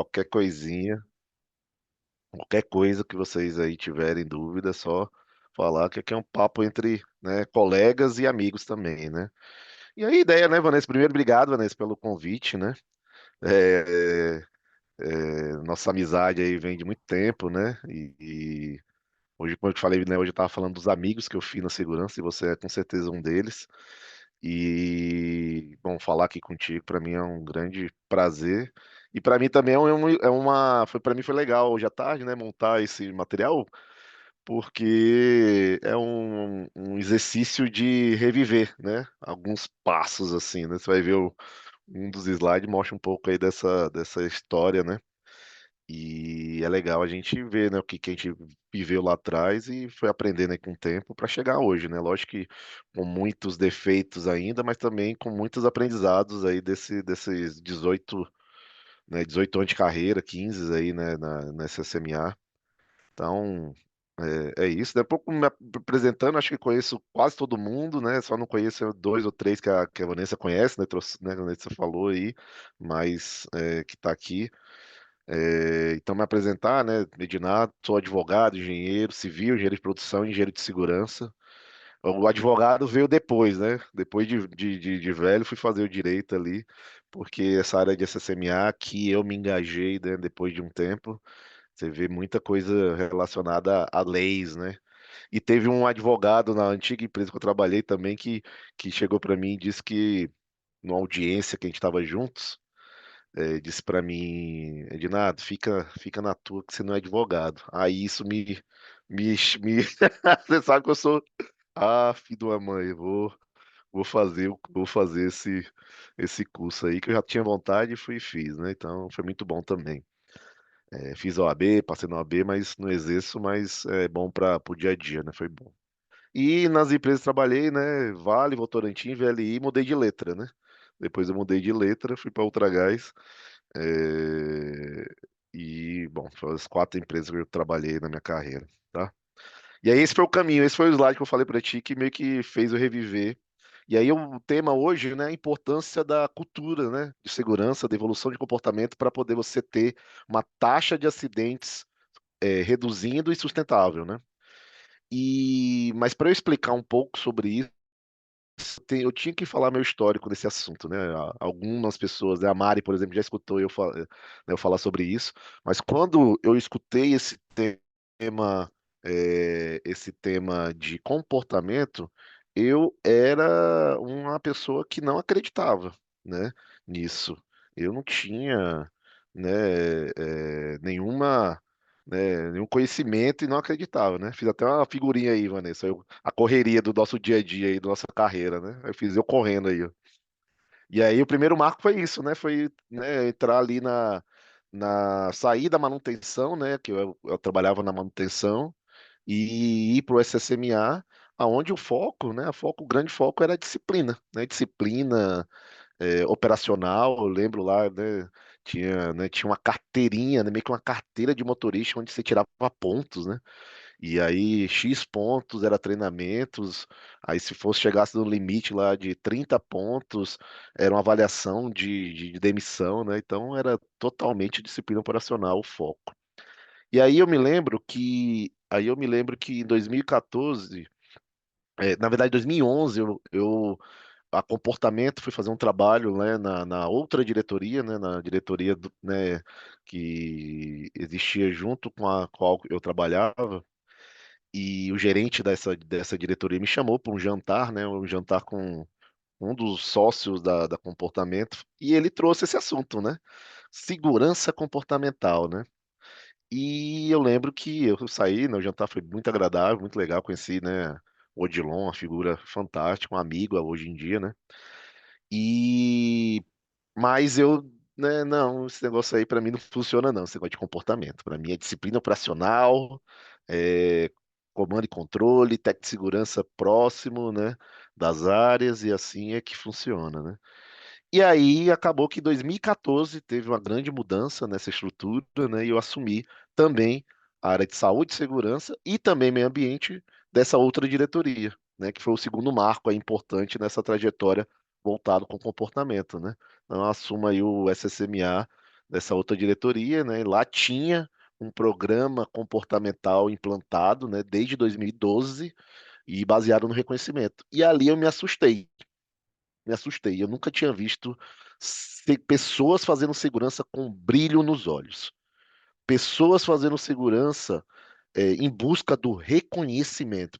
Qualquer coisinha, qualquer coisa que vocês aí tiverem dúvida, é só falar que aqui é um papo entre, né, colegas e amigos também, né? E a ideia, né, Vanessa? Primeiro, obrigado, Vanessa, pelo convite, né? É, nossa amizade aí vem de muito tempo, né? E hoje, como eu te falei, né, hoje eu tava falando dos amigos que eu fiz na segurança e você é com certeza um deles. E, bom, falar aqui contigo para mim é um grande prazer. E para mim também foi para mim foi legal hoje à tarde, né, montar esse material, porque é um exercício de reviver, né? Alguns passos assim, né? Você vai ver um dos slides mostra um pouco aí dessa história, né? E é legal a gente ver, né, o que, que a gente viveu lá atrás e foi aprendendo aí com o tempo para chegar hoje, né? Lógico que com muitos defeitos ainda, mas também com muitos aprendizados aí desses 18, né, 18 anos de carreira, 15 aí, né, na SSMA. Então, é isso. Daqui a pouco me apresentando, acho que conheço quase todo mundo, né? Só não conheço dois ou três que a Vanessa conhece, né? Né, a Vanessa falou aí, mas que está aqui. Então, me apresentar, né? Edinato, sou advogado, engenheiro civil, engenheiro de produção, engenheiro de segurança. O advogado veio depois, né? Depois de velho, fui fazer o direito ali, porque essa área de SSMA que eu me engajei, né, depois de um tempo, você vê muita coisa relacionada a leis, né? E teve um advogado na antiga empresa que eu trabalhei também que chegou para mim e disse que, numa audiência que a gente estava juntos, disse pra mim, Ednardo, fica na tua que você não é advogado. Aí isso me... Você sabe que eu sou, filho de uma mãe, vou fazer esse curso aí, que eu já tinha vontade e fui e fiz, né? Então foi muito bom também. Fiz a OAB, passei na OAB, mas não exerço, mas é bom para o dia a dia, né? Foi bom. E nas empresas que trabalhei, né? Vale, Votorantim, VLI, mudei de letra, né? Depois eu mudei de letra, fui para Ultragaz. É, E, bom, foram as quatro empresas que eu trabalhei na minha carreira, tá? E aí esse foi o caminho, esse foi o slide que eu falei para ti que meio que fez eu reviver. E aí o tema hoje, né, é a importância da cultura, né, de segurança, da evolução de comportamento para poder você ter uma taxa de acidentes reduzindo e sustentável, né? Mas para eu explicar um pouco sobre isso eu tinha que falar meu histórico nesse assunto, né? Algumas pessoas, né? A Mari, por exemplo, já escutou eu falar sobre isso, mas quando eu escutei esse tema de comportamento, eu era uma pessoa que não acreditava, né, nisso. Eu não tinha, né, nenhum conhecimento e não acreditava, né? Fiz até uma figurinha aí, Vanessa, a correria do nosso dia a dia aí, da nossa carreira, né? Eu fiz eu correndo aí, ó. E aí o primeiro marco foi isso, né? Foi, né, entrar ali sair da manutenção, né? Que eu trabalhava na manutenção e ir para o SSMA, aonde o foco, né? O grande foco era a disciplina, né? Disciplina operacional, eu lembro lá, né? Tinha uma carteirinha, né, meio que uma carteira de motorista onde você tirava pontos, né? E aí, X pontos era treinamentos. Aí, se fosse chegasse no limite lá de 30 pontos, era uma avaliação de demissão, né? Então, era totalmente disciplina operacional o foco. E aí eu me lembro que em 2014, na verdade, 2011, a comportamento fui fazer um trabalho, né, na outra diretoria, né, na diretoria né, que existia junto com a qual eu trabalhava. E o gerente dessa diretoria me chamou para um jantar, né? Um jantar com um dos sócios da Comportamento, e ele trouxe esse assunto, né? Segurança comportamental, né? E eu lembro que eu saí, né? O jantar foi muito agradável, muito legal. Conheci, né? O Odilon, uma figura fantástica, um amigo hoje em dia, né? E mas não, esse negócio aí para mim não funciona não, esse negócio de comportamento. Para mim é disciplina operacional, é, comando e controle, técnico de segurança próximo, né, das áreas e assim é que funciona, né? E aí acabou que em 2014 teve uma grande mudança nessa estrutura, né, e eu assumi também a área de saúde e segurança e também meio ambiente dessa outra diretoria, né, que foi o segundo marco aí importante nessa trajetória voltado com comportamento, né? Então eu assumo aí o SSMA dessa outra diretoria, né? Lá tinha um programa comportamental implantado, né, desde 2012 e baseado no reconhecimento. E ali eu me assustei. Eu nunca tinha visto pessoas fazendo segurança com brilho nos olhos, pessoas fazendo segurança em busca do reconhecimento.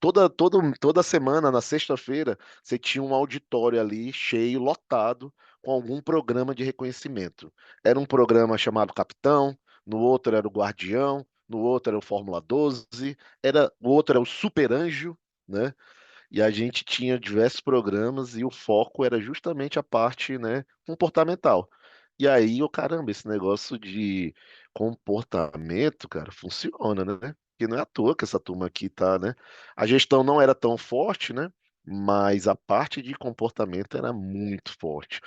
Toda semana, na sexta-feira, você tinha um auditório ali cheio, lotado, com algum programa de reconhecimento. Era um programa chamado Capitão, no outro era o Guardião, no outro era o Fórmula 12, o outro era o Super Anjo, né? E a gente tinha diversos programas e o foco era justamente a parte, né, comportamental. E aí, caramba, esse negócio de comportamento, cara, funciona, né? Porque não é à toa que essa turma aqui tá, né? A gestão não era tão forte, né? Mas a parte de comportamento era muito forte.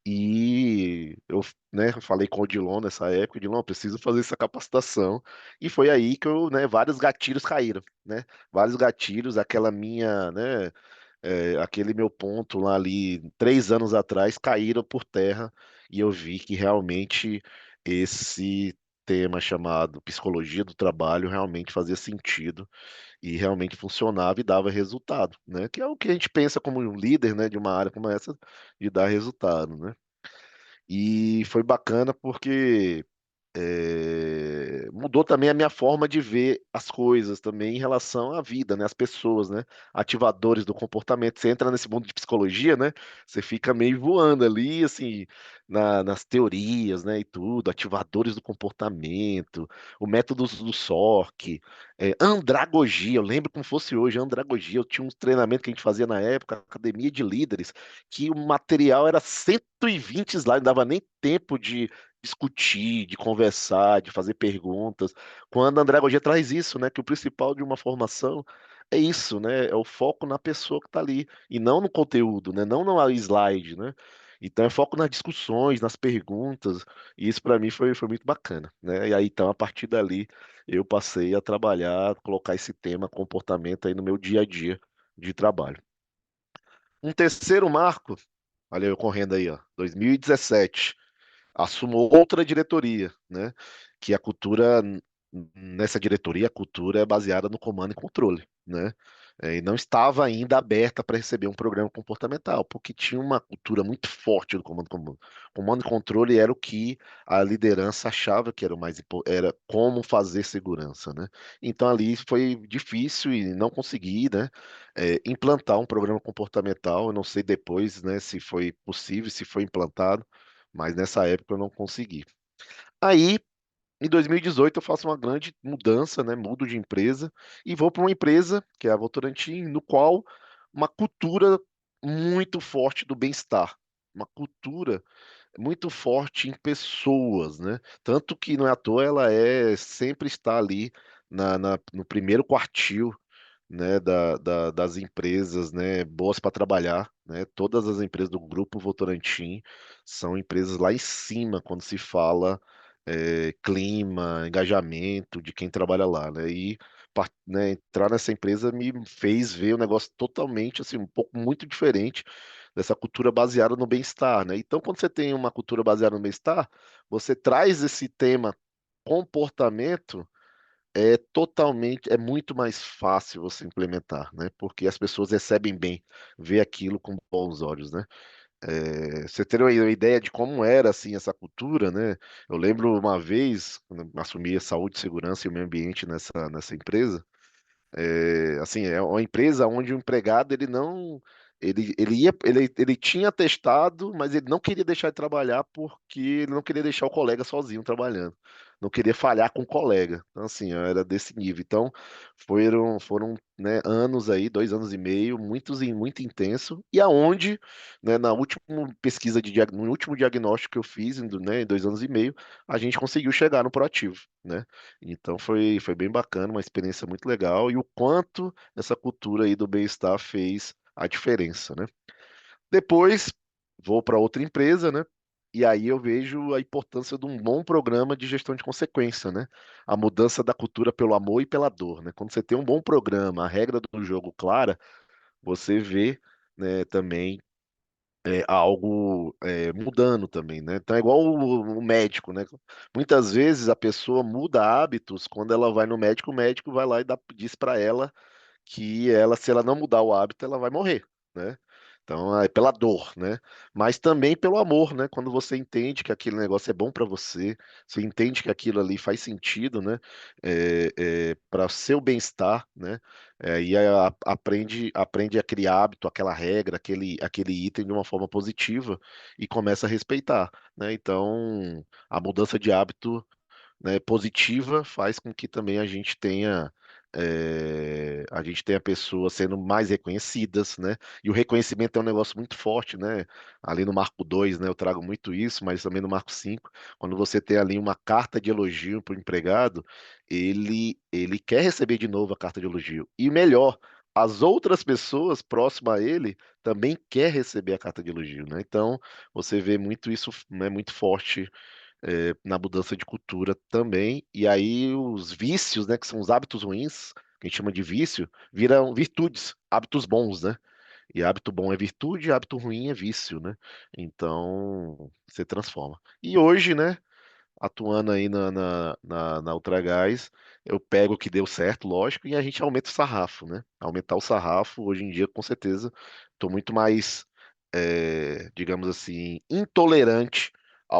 E eu, né, falei com o Odilon nessa época, Odilon, eu preciso fazer essa capacitação. E foi aí que eu, né, vários gatilhos caíram, né? Vários gatilhos, aquela minha, né, aquele meu ponto lá ali, 3 anos atrás, caíram por terra e eu vi que realmente esse tema chamado psicologia do trabalho realmente fazia sentido e realmente funcionava e dava resultado, né? Que é o que a gente pensa como um líder, né, de uma área como essa, de dar resultado, né? E foi bacana porque mudou também a minha forma de ver as coisas também em relação à vida, né? As pessoas, né? Ativadores do comportamento. Você entra nesse mundo de psicologia, né? Você fica meio voando ali, assim, nas teorias, né? E tudo, ativadores do comportamento, o método do SOC, andragogia. Eu lembro como fosse hoje, andragogia. Eu tinha um treinamento que a gente fazia na época, academia de líderes, que o material era 120 slides, não dava nem tempo de discutir, de conversar, de fazer perguntas. Quando a andragogia traz isso, né, que o principal de uma formação é isso, né, é o foco na pessoa que está ali e não no conteúdo, né, não no slide, né. Então é foco nas discussões, nas perguntas, e isso para mim foi muito bacana, né? E aí então a partir dali eu passei a trabalhar, colocar esse tema comportamento aí no meu dia a dia de trabalho. Um terceiro marco, olha eu correndo aí, ó, 2017 assumo outra diretoria, né? Que a cultura, nessa diretoria, a cultura é baseada no comando e controle, né? E não estava ainda aberta para receber um programa comportamental, porque tinha uma cultura muito forte do comando. Comando e controle era o que a liderança achava que era o mais era como fazer segurança, né? Então ali foi difícil e não consegui, né? Implantar um programa comportamental. Eu não sei depois, né? Se foi possível, se foi implantado, mas nessa época eu não consegui. Aí, em 2018, eu faço uma grande mudança, né? Mudo de empresa e vou para uma empresa, que é a Votorantim, no qual uma cultura muito forte do bem-estar, uma cultura muito forte em pessoas, né? Tanto que não é à toa, ela sempre está ali no primeiro quartil, né, das empresas, né, boas para trabalhar, né? Todas as empresas do Grupo Votorantim são empresas lá em cima quando se fala clima, engajamento de quem trabalha lá, né? E né, entrar nessa empresa me fez ver um negócio totalmente, assim, um pouco muito diferente dessa cultura baseada no bem-estar, né? Então, quando você tem uma cultura baseada no bem-estar, você traz esse tema comportamento é muito mais fácil você implementar, né? Porque as pessoas recebem bem, vê aquilo com bons olhos, né? Você ter uma ideia de como era assim essa cultura, né? Eu lembro uma vez, quando eu assumi a saúde, segurança e o meio ambiente nessa empresa, assim, é uma empresa onde o empregado ele não ele tinha testado, mas ele não queria deixar de trabalhar porque ele não queria deixar o colega sozinho trabalhando, não queria falhar com o colega. Então, assim, era desse nível. Então, foram, né, anos aí, 2 anos e meio, muito intenso, e aonde, né, na última pesquisa no último diagnóstico que eu fiz, né, em 2 anos e meio, a gente conseguiu chegar no proativo, né? Então foi bem bacana, uma experiência muito legal e o quanto essa cultura aí do bem-estar fez a diferença, né? Depois vou para outra empresa, né? E aí eu vejo a importância de um bom programa de gestão de consequência, né? A mudança da cultura pelo amor e pela dor, né? Quando você tem um bom programa, a regra do jogo clara, você vê, né, também algo mudando também, né? Então é igual o médico, né? Muitas vezes a pessoa muda hábitos quando ela vai no médico, o médico vai lá e diz para ela que ela, se ela não mudar o hábito, ela vai morrer, né? Então é pela dor, né? Mas também pelo amor, né? Quando você entende que aquele negócio é bom para você, você entende que aquilo ali faz sentido, né? Para seu bem-estar, né? E aí aprende a criar hábito, aquela regra, aquele item de uma forma positiva e começa a respeitar, né? Então a mudança de hábito, né, positiva faz com que também a gente tenha pessoas sendo mais reconhecidas, né? E o reconhecimento é um negócio muito forte, né? Ali no Marco 2, né, eu trago muito isso, mas também no Marco 5, quando você tem ali uma carta de elogio para o empregado, ele quer receber de novo a carta de elogio. E melhor, as outras pessoas próximas a ele também quer receber a carta de elogio, né? Então, você vê muito isso, né, muito forte na mudança de cultura também. E aí os vícios, né, que são os hábitos ruins, que a gente chama de vício, viram virtudes, hábitos bons, né? E hábito bom é virtude, hábito ruim é vício, né? Então, você transforma. E hoje, né, atuando aí na Ultragás, eu pego o que deu certo, lógico, e a gente aumenta o sarrafo, né? Aumentar o sarrafo, hoje em dia, com certeza, estou muito mais, digamos assim, intolerante a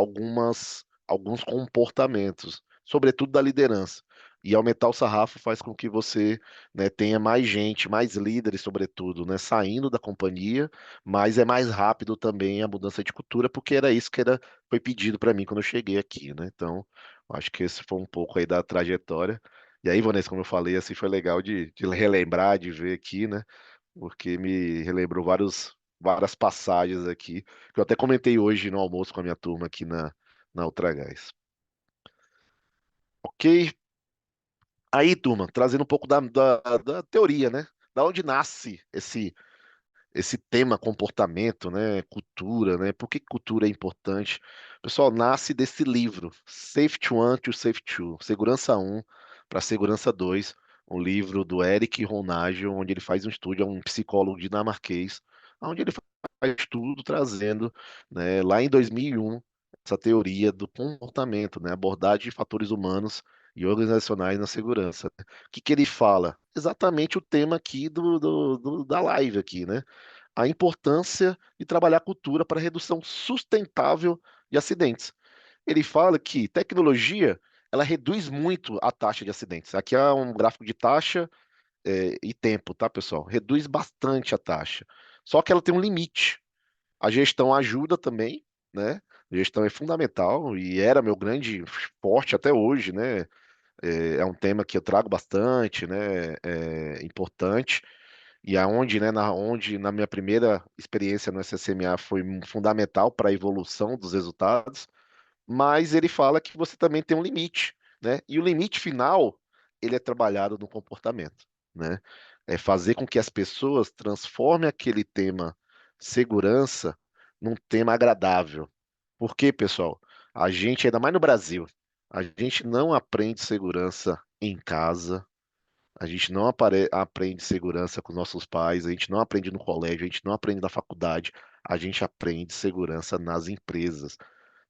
alguns comportamentos, sobretudo da liderança. E aumentar o sarrafo faz com que você, né, tenha mais gente, mais líderes, sobretudo, né, saindo da companhia, mas é mais rápido também a mudança de cultura, porque era isso que foi pedido para mim quando eu cheguei aqui, né? Então, acho que esse foi um pouco aí da trajetória. E aí, Vanessa, como eu falei, assim, foi legal de relembrar, de ver aqui, né? Porque me relembrou várias passagens aqui, que eu até comentei hoje no almoço com a minha turma aqui na Ultragás. Ok? Aí, turma, trazendo um pouco da teoria, né? Da onde nasce esse tema comportamento, né, cultura, né? Por que cultura é importante? Pessoal, nasce desse livro, Safety 1 to Safety 2, Segurança 1 para Segurança 2, um livro do Eric Ronaggio, onde ele faz um estudo, é um psicólogo dinamarquês, onde ele faz estudo trazendo, né, lá em 2001, essa teoria do comportamento, né, abordagem de fatores humanos e organizacionais na segurança. O que que ele fala? Exatamente o tema aqui da live aqui, né? A importância de trabalhar a cultura para redução sustentável de acidentes. Ele fala que tecnologia ela reduz muito a taxa de acidentes. Aqui é um gráfico de taxa e tempo, tá, pessoal? Reduz bastante a taxa. Só que ela tem um limite. A gestão ajuda também, né? A gestão é fundamental e era meu grande forte até hoje, né? É um tema que eu trago bastante, né? É importante. E aonde, né, onde na minha primeira experiência no SSMA foi fundamental para a evolução dos resultados, mas ele fala que você também tem um limite, né? E o limite final, ele é trabalhado no comportamento, né? É fazer com que as pessoas transformem aquele tema segurança num tema agradável. Por quê, pessoal? A gente, ainda mais no Brasil, a gente não aprende segurança em casa, a gente não aprende segurança com nossos pais, a gente não aprende no colégio, a gente não aprende na faculdade, a gente aprende segurança nas empresas.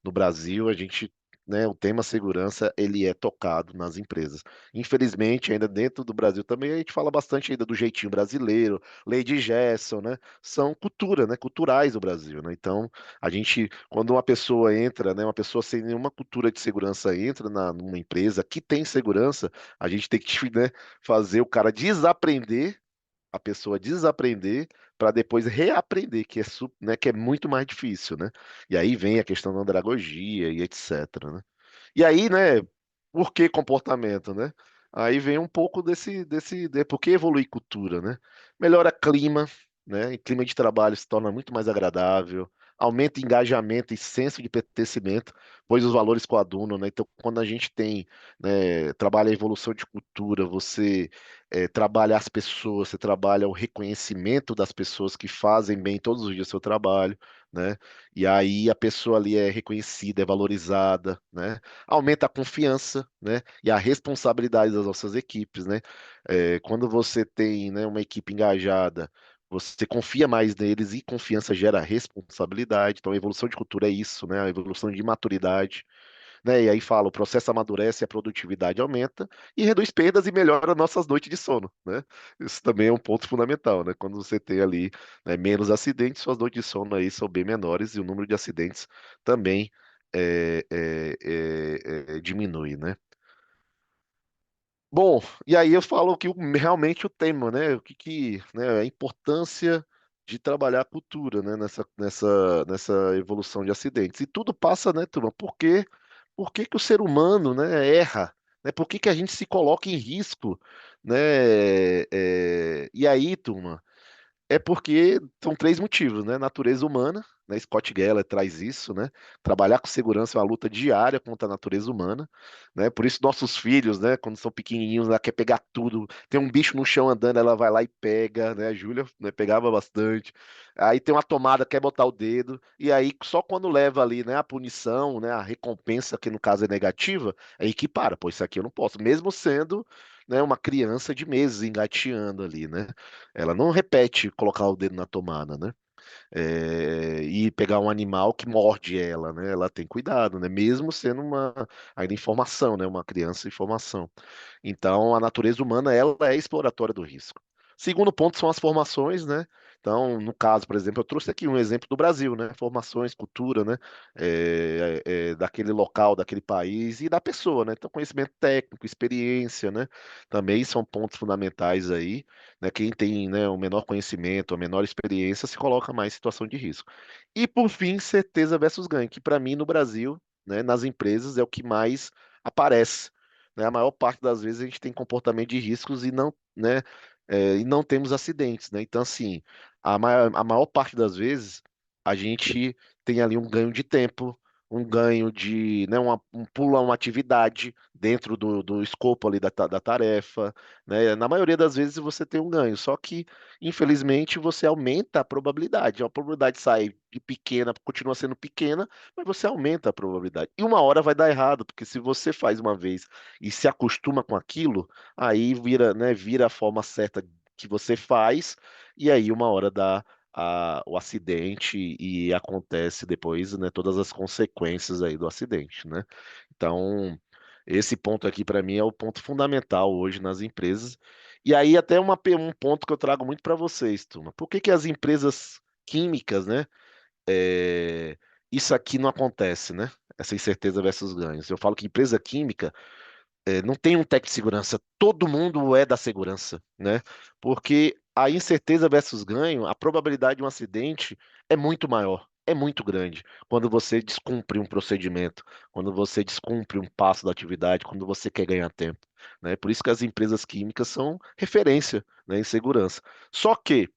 No Brasil, a gente, né, o tema segurança, ele é tocado nas empresas. Infelizmente, ainda dentro do Brasil também, a gente fala bastante ainda do jeitinho brasileiro, lei de Gerson, né? São cultura, né, culturais do Brasil, né? Então, quando uma pessoa entra, né, uma pessoa sem nenhuma cultura de segurança entra numa empresa que tem segurança, a gente tem que, né, fazer o cara desaprender a pessoa desaprender para depois reaprender, né, que é muito mais difícil, né? E aí vem a questão da andragogia e etc, né? E aí, né, por que comportamento, né? Aí vem um pouco por que evoluir cultura, né? Melhora clima, né? E clima de trabalho se torna muito mais agradável, aumenta engajamento e senso de pertencimento, pois os valores coadunam, né? Então, quando a gente tem, né, trabalha a evolução de cultura, você trabalha as pessoas, você trabalha o reconhecimento das pessoas que fazem bem todos os dias o seu trabalho, né? E aí a pessoa ali é reconhecida, é valorizada, né? Aumenta a confiança, né? E a responsabilidade das nossas equipes, né? Quando você tem, né, uma equipe engajada, você confia mais neles e confiança gera responsabilidade. Então, a evolução de cultura é isso, né? A evolução de maturidade, né? E aí fala, o processo amadurece, a produtividade aumenta e reduz perdas e melhora nossas noites de sono, né? Isso também é um ponto fundamental, né? Quando você tem ali, né, menos acidentes, suas noites de sono aí são bem menores e o número de acidentes também diminui, né? Bom, e aí eu falo que realmente o tema, né? Né, a importância de trabalhar a cultura, né? Nessa evolução de acidentes. E tudo passa, né, turma? Por que que o ser humano, né, erra? Né? Por que que a gente se coloca em risco, né? E aí, turma? É porque são três motivos, né? Natureza humana, né? Scott Geller traz isso, né? Trabalhar com segurança é uma luta diária contra a natureza humana, né? Por isso nossos filhos, né? Quando são pequenininhos, ela quer pegar tudo. Tem um bicho no chão andando, ela vai lá e pega, né? A Júlia, né, pegava bastante. Aí tem uma tomada, quer botar o dedo. E aí só quando leva ali, né? A punição, né? A recompensa, que no caso é negativa, aí que para. Pô, isso aqui eu não posso, mesmo sendo, né? Uma criança de meses engateando ali, né? Ela não repete colocar o dedo na tomada, né? E pegar um animal que morde ela, né? Ela tem cuidado, né? Mesmo sendo ainda em formação, né? Uma criança em formação. Então, a natureza humana, ela é exploratória do risco. Segundo ponto são as formações, né? Então, no caso, por exemplo, eu trouxe aqui um exemplo do Brasil, né? Formações, cultura, né? Daquele local, daquele país e da pessoa, né? Então, conhecimento técnico, experiência, né? Também são pontos fundamentais aí, né? Quem tem, né, o menor conhecimento, a menor experiência, se coloca mais em situação de risco. E, por fim, certeza versus ganho, que para mim, no Brasil, né, nas empresas, é o que mais aparece, né? A maior parte das vezes a gente tem comportamento de riscos e não, né, e não temos acidentes, né? Então, assim, a maior parte das vezes a gente tem ali um ganho de tempo, um ganho de, né, um pulo a uma atividade dentro do escopo ali da tarefa, né? Na maioria das vezes você tem um ganho, só que, infelizmente, você aumenta a probabilidade. A probabilidade sai de pequena, continua sendo pequena, mas você aumenta a probabilidade. E uma hora vai dar errado, porque se você faz uma vez e se acostuma com aquilo, aí vira, né, vira a forma certa que você faz, e aí uma hora dá o acidente e acontece depois, né, todas as consequências aí do acidente, né? Então, esse ponto aqui para mim é o ponto fundamental hoje nas empresas. E aí até um ponto que eu trago muito para vocês, turma. Por que que as empresas químicas, né, isso aqui não acontece, né? Essa incerteza versus ganhos. Eu falo que empresa química não tem um técnico de segurança, todo mundo é da segurança, né? Porque a incerteza versus ganho, a probabilidade de um acidente é muito maior, é muito grande quando você descumpre um procedimento, quando você descumpre um passo da atividade, quando você quer ganhar tempo, né? Por isso que as empresas químicas são referência, né, em segurança. Só que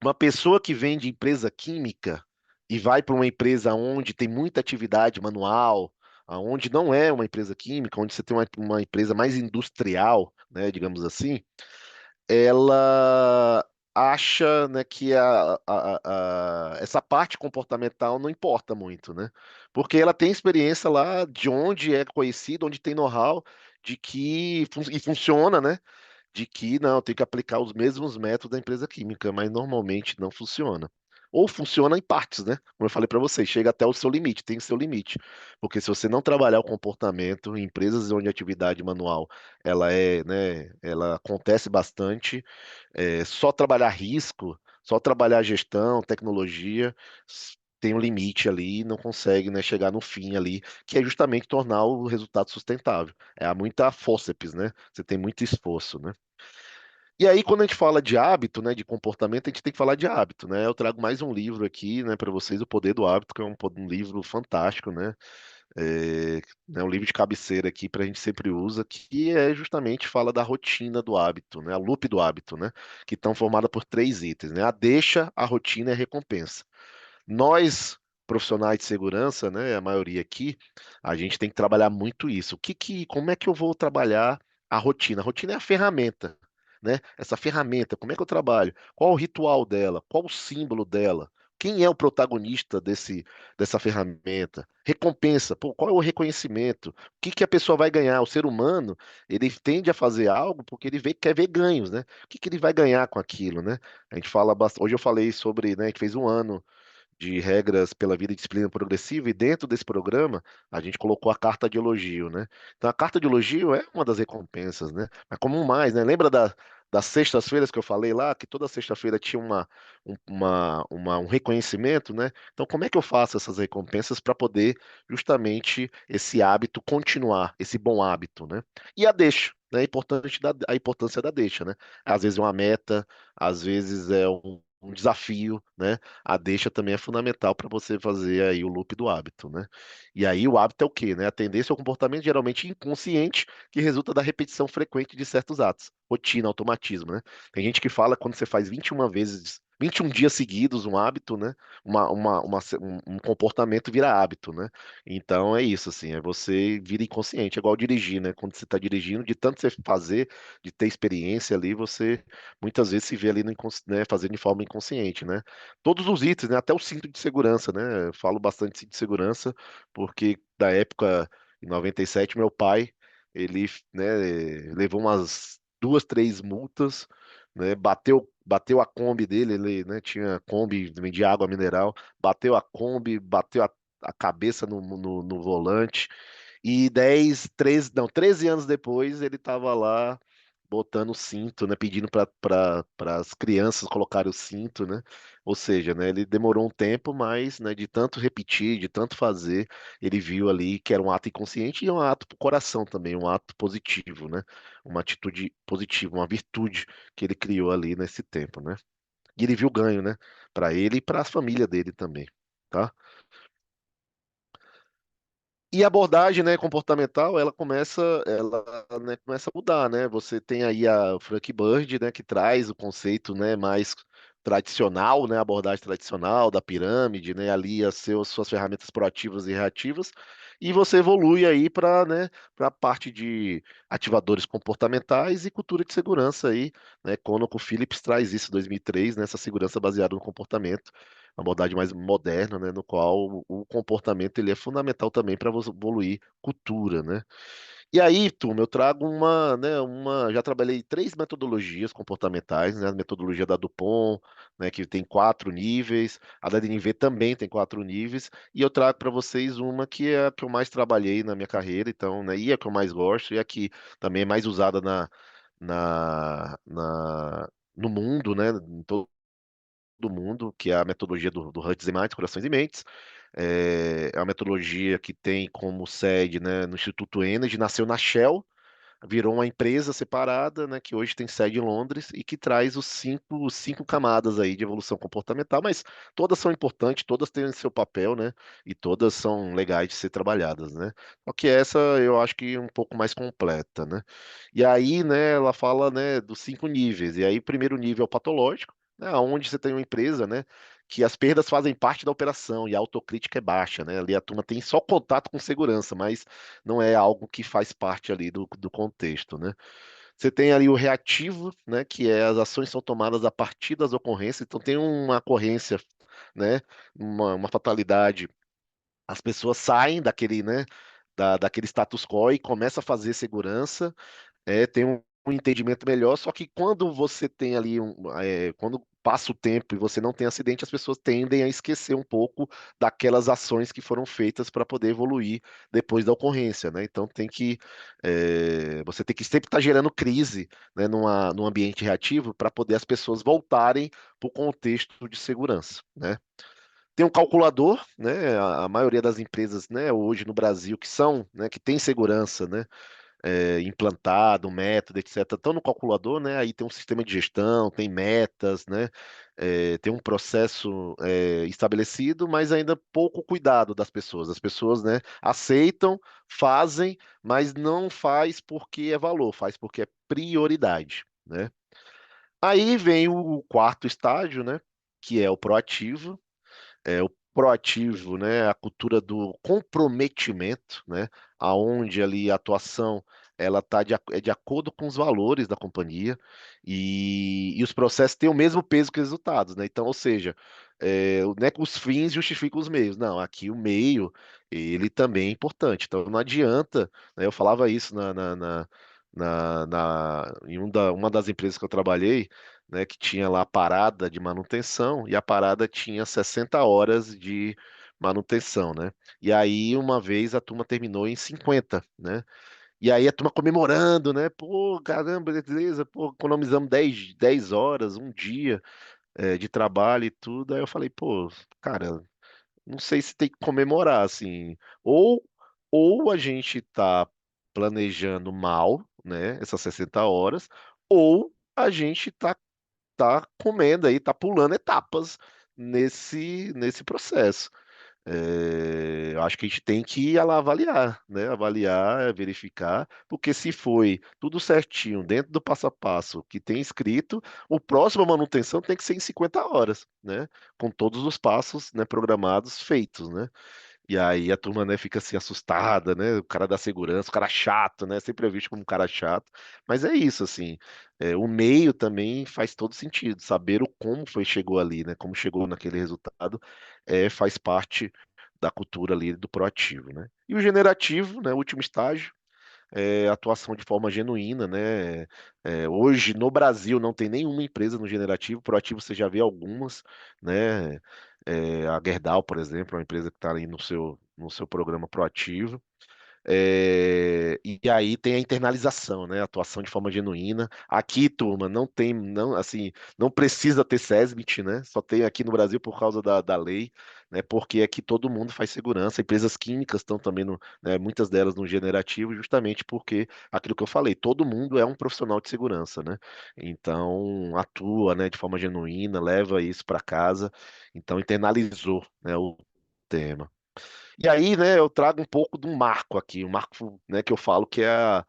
uma pessoa que vende empresa química e vai para uma empresa onde tem muita atividade manual, onde não é uma empresa química, onde você tem uma empresa mais industrial, né, digamos assim, ela acha, né, que essa parte comportamental não importa muito, né? Porque ela tem experiência lá de onde é conhecido, onde tem know-how de que e funciona, né? De que não, tem que aplicar os mesmos métodos da empresa química, mas normalmente não funciona. Ou funciona em partes, né? Como eu falei para você, chega até o seu limite, tem o seu limite. Porque se você não trabalhar o comportamento em empresas onde a atividade manual ela né, ela acontece bastante, só trabalhar risco, só trabalhar gestão, tecnologia, tem um limite ali, e não consegue, né, chegar no fim ali, que é justamente tornar o resultado sustentável. Há muita fórceps, né? Você tem muito esforço, né? E aí, quando a gente fala de hábito, né, de comportamento, a gente tem que falar de hábito, né? Eu trago mais um livro aqui, né, para vocês, O Poder do Hábito, que é um livro fantástico, né? Um livro de cabeceira aqui para a gente sempre usa, que é justamente fala da rotina do hábito, né? A loop do hábito, né? Que estão formada por três itens, né? A deixa, a rotina e a recompensa. Nós, profissionais de segurança, né, a maioria aqui, a gente tem que trabalhar muito isso. Como é que eu vou trabalhar a rotina? A rotina é a ferramenta, né? Essa ferramenta, como é que eu trabalho? Qual o ritual dela? Qual o símbolo dela? Quem é o protagonista dessa ferramenta? Recompensa, pô, qual é o reconhecimento? O que que a pessoa vai ganhar? O ser humano, ele tende a fazer algo porque ele quer ver ganhos, né? O que que ele vai ganhar com aquilo, né? A gente fala bastante, hoje eu falei sobre, né, a gente fez um ano de regras pela vida e disciplina progressiva, e dentro desse programa a gente colocou a carta de elogio, né? Então a carta de elogio é uma das recompensas, né? Mas como mais, né? Lembra das sextas-feiras que eu falei lá, que toda sexta-feira tinha um reconhecimento, né? Então como é que eu faço essas recompensas para poder justamente esse hábito continuar, esse bom hábito, né? E a deixa. Né, a importância da deixa, né? Às vezes é uma meta, às vezes é um desafio, né? A deixa também é fundamental para você fazer aí o loop do hábito, né? E aí o hábito é o quê, né? A tendência é o comportamento geralmente inconsciente que resulta da repetição frequente de certos atos. Rotina, automatismo, né? Tem gente que fala quando você faz 21 vezes, 21 dias seguidos um hábito, né? Um comportamento vira hábito, né? Então é isso, assim, é você vira inconsciente, é igual dirigir, né? Quando você está dirigindo, de tanto você fazer, de ter experiência ali, você muitas vezes se vê ali né, fazendo de forma inconsciente, né? Todos os itens, né? Até o cinto de segurança, né? Eu falo bastante de cinto de segurança, porque da época, em 97, meu pai, ele, né, levou umas duas, três multas, né? Bateu a Kombi dele, ele, né, tinha Kombi, vendia água mineral, bateu a Kombi, bateu a cabeça no volante, e 10, 13, não, 13 anos depois, ele estava lá botando o cinto, né, pedindo para as crianças colocarem o cinto, né? Ou seja, né, ele demorou um tempo, mas, né, de tanto repetir, de tanto fazer, ele viu ali que era um ato inconsciente e é um ato pro coração também, um ato positivo, né? Uma atitude positiva, uma virtude que ele criou ali nesse tempo, né? E ele viu ganho, né? Para ele e para a família dele também, tá? E a abordagem, né, comportamental, né, começa a mudar, né? Você tem aí a Frank Bird, né, que traz o conceito, né, mais tradicional, né, a abordagem tradicional da pirâmide, né, ali suas ferramentas proativas e reativas, e você evolui aí para a parte de ativadores comportamentais e cultura de segurança aí, né? Conoco Phillips traz isso em 2003, né, essa segurança baseada no comportamento, uma abordagem mais moderna, né, no qual o comportamento ele é fundamental também para evoluir cultura, né? E aí, turma, eu trago já trabalhei três metodologias comportamentais, né? A metodologia da Dupont, né, que tem quatro níveis, a da DNV também tem quatro níveis, e eu trago para vocês uma que é a que eu mais trabalhei na minha carreira, então, né, e a que eu mais gosto, e a que também é mais usada no mundo, né? Em todo do mundo, que é a metodologia do Hearts and Minds, Corações e Mentes. É uma metodologia que tem como sede, né, no Instituto Energy, nasceu na Shell, virou uma empresa separada, né, que hoje tem sede em Londres e que traz os cinco camadas aí de evolução comportamental, mas todas são importantes, todas têm seu papel, né, e todas são legais de ser trabalhadas, né. Só que essa eu acho que é um pouco mais completa, né. E aí, né, ela fala, né, dos cinco níveis. E aí, o primeiro nível é o patológico, né, onde você tem uma empresa, né, que as perdas fazem parte da operação e a autocrítica é baixa, né? Ali a turma tem só contato com segurança, mas não é algo que faz parte ali do contexto, né? Você tem ali o reativo, né, que é as ações são tomadas a partir das ocorrências, então tem uma ocorrência, né, uma fatalidade, as pessoas saem daquele, né, daquele status quo e começam a fazer segurança, tem um entendimento melhor, só que quando você tem ali quando passa o tempo e você não tem acidente, as pessoas tendem a esquecer um pouco daquelas ações que foram feitas para poder evoluir depois da ocorrência, né? Então você tem que sempre estar gerando crise, né, num ambiente reativo para poder as pessoas voltarem para o contexto de segurança, né? Tem um calculador, né? A maioria das empresas, né, hoje no Brasil que são, né, que tem segurança, né, implantado, um método, etc. Estão no calculador, né? Aí tem um sistema de gestão, tem metas, né? Tem um processo estabelecido, mas ainda pouco cuidado das pessoas. As pessoas, né, aceitam, fazem, mas não faz porque é valor, faz porque é prioridade, né? Aí vem o quarto estágio, né? Que é o proativo, o proativo, né, a cultura do comprometimento, né, aonde ali a atuação ela é de acordo com os valores da companhia e os processos têm o mesmo peso que os resultados, né? Então, ou seja, né, que os fins justificam os meios. Não, aqui o meio, ele também é importante. Então não adianta, né, eu falava isso em uma das empresas que eu trabalhei, né, que tinha lá a parada de manutenção, e a parada tinha 60 horas de manutenção, né? E aí, uma vez, a turma terminou em 50, né? E aí a turma comemorando, né? Pô, caramba, beleza, pô, economizamos 10 horas, um dia de trabalho e tudo. Aí eu falei, pô, cara, não sei se tem que comemorar, assim. Ou, ou a gente tá planejando mal, né, essas 60 horas, ou a gente tá comendo aí, tá pulando etapas nesse processo. Eu acho que a gente tem que ir lá avaliar, né? Avaliar, verificar, porque se foi tudo certinho, dentro do passo a passo que tem escrito, o próximo manutenção tem que ser em 50 horas, né? Com todos os passos, né, programados feitos, né? E aí a turma, né, fica assim assustada, né? O cara da segurança, o cara chato, né? Sempre é visto como um cara chato. Mas é isso, assim. O meio também faz todo sentido. Saber o como foi chegou ali, né? Como chegou naquele resultado, faz parte da cultura ali do proativo, né? E o generativo, né? O último estágio, atuação de forma genuína, né? Hoje no Brasil não tem nenhuma empresa no generativo. Proativo você já vê algumas, né? A Gerdau, por exemplo, é uma empresa que está ali no seu programa proativo. E aí tem a internalização, né? Atuação de forma genuína. Aqui, turma, não tem, não, assim, não precisa ter SESMIT, né? Só tem aqui no Brasil por causa da lei, né? Porque aqui todo mundo faz segurança. Empresas químicas estão também, né, muitas delas no generativo, justamente porque aquilo que eu falei, todo mundo é um profissional de segurança, né? Então atua, né, de forma genuína, leva isso para casa, então internalizou, né, o tema. E aí, né, eu trago um pouco de um marco aqui, um marco, né, que eu falo que é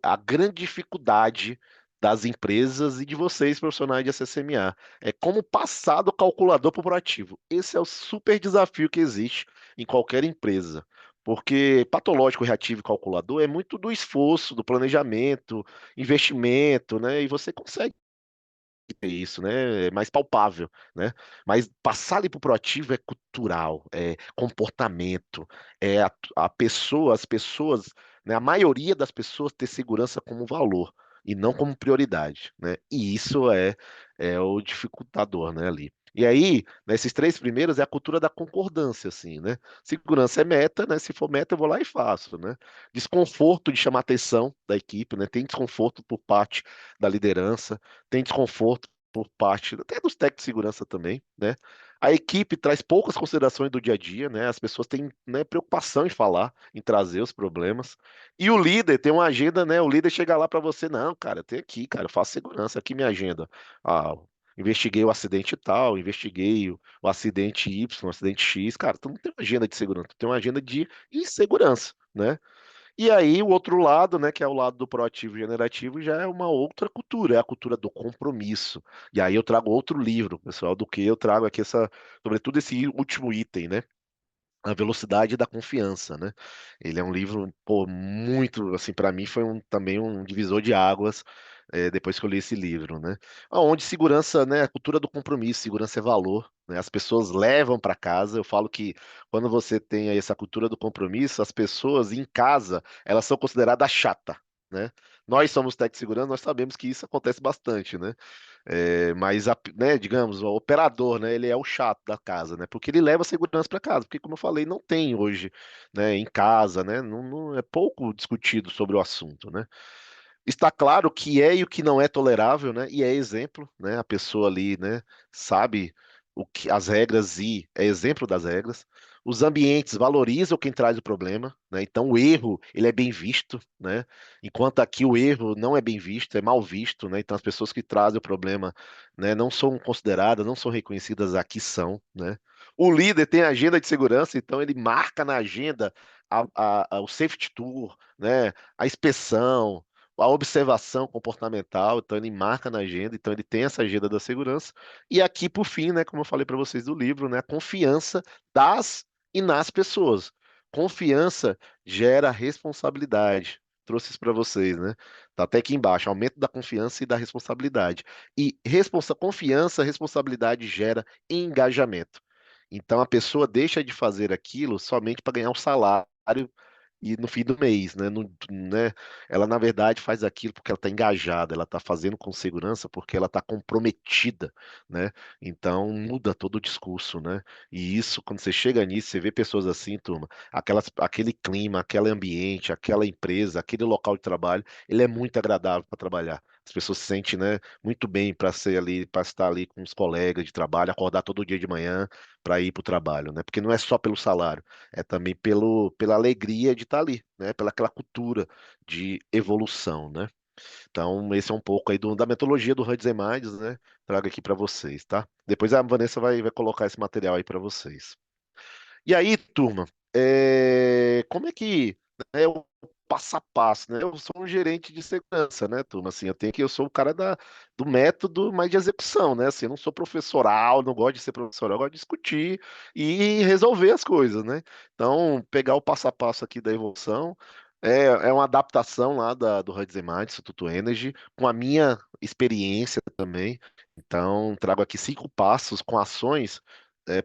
a grande dificuldade das empresas e de vocês, profissionais de SSMA. É como passar do calculador para o proativo. Esse é o super desafio que existe em qualquer empresa. Porque patológico, reativo e calculador é muito do esforço, do planejamento, investimento, né? E você consegue isso, né? É mais palpável, né? Mas passar ali para o proativo é cultural, é comportamento, a pessoa, as pessoas, né? A maioria das pessoas ter segurança como valor e não como prioridade, né? E isso é o dificultador, né? Ali. E aí, nesses três primeiros é a cultura da concordância, assim, né? Segurança é meta, né? Se for meta, eu vou lá e faço, né? Desconforto de chamar atenção da equipe, né? Tem desconforto por parte da liderança, tem desconforto por parte até dos técnicos de segurança também, né? A equipe traz poucas considerações do dia a dia, né? As pessoas têm, né, preocupação em falar, em trazer os problemas. E o líder tem uma agenda, né? O líder chega lá para você, não, cara, tem aqui, cara, eu faço segurança, aqui minha agenda. Ah, investiguei o acidente tal, investiguei o acidente Y, o acidente X, cara, tu não tem uma agenda de segurança, tu tem uma agenda de insegurança, né? E aí, o outro lado, né, que é o lado do proativo e generativo, já é uma outra cultura, é a cultura do compromisso. E aí eu trago outro livro, pessoal, do que eu trago aqui sobretudo esse último item, né? A Velocidade da Confiança, né? Ele é um livro, pô, muito, assim, para mim foi também um divisor de águas, depois que eu li esse livro, né? Onde segurança, né, a cultura do compromisso, segurança é valor, né? As pessoas levam para casa. Eu falo que quando você tem aí essa cultura do compromisso, as pessoas em casa, elas são consideradas chata, né? Nós somos tech de segurança, nós sabemos que isso acontece bastante, né? Mas, né, digamos, o operador, né, ele é o chato da casa, né? Porque ele leva a segurança para casa. Porque, como eu falei, não tem hoje, né, em casa, né? É pouco discutido sobre o assunto, né? Está claro o que é e o que não é tolerável, né? E é exemplo, né? A pessoa ali, né, sabe as regras e é exemplo das regras. Os ambientes valorizam quem traz o problema, né? Então o erro, ele é bem visto, né? Enquanto aqui o erro não é bem visto, é mal visto, né? Então as pessoas que trazem o problema, né, não são consideradas, não são reconhecidas, aqui são, né? O líder tem agenda de segurança, então ele marca na agenda o safety tour, né? A inspeção, a observação comportamental, então ele marca na agenda, então ele tem essa agenda da segurança. E aqui, por fim, né, como eu falei para vocês do livro, né, a confiança das e nas pessoas. Confiança gera responsabilidade. trouxe isso para vocês, né? Tá até aqui embaixo, aumento da confiança e da responsabilidade. E confiança, responsabilidade gera engajamento. Então a pessoa deixa de fazer aquilo somente para ganhar um salário e no fim do mês, né? Né? Ela na verdade faz aquilo porque ela está engajada, ela está fazendo com segurança porque ela está comprometida, né? Então muda todo o discurso, né? E isso, quando você chega nisso, você vê pessoas assim, turma, aquele clima, aquele ambiente, aquela empresa, aquele local de trabalho, ele é muito agradável para trabalhar. As pessoas se sentem, né, muito bem para ser ali, para estar ali com os colegas de trabalho, acordar todo dia de manhã para ir para o trabalho, né? Porque não é só pelo salário, é também pela alegria de estar ali, né? Pela aquela cultura de evolução, né? Então, esse é um pouco aí da metodologia do Hudson Minds, né? Trago aqui para vocês, tá? Depois a Vanessa vai colocar esse material aí para vocês. E aí, turma, como é que é o passo a passo, né? Eu sou um gerente de segurança, né, turma? Assim, eu sou o cara do método, mas de execução, né? Assim, eu não sou professoral, não gosto de ser professor, eu gosto de discutir e resolver as coisas, né? Então, pegar o passo a passo aqui da evolução é uma adaptação lá do Hudson Mind, Instituto Energy, com a minha experiência também. Então, trago aqui 5 passos com ações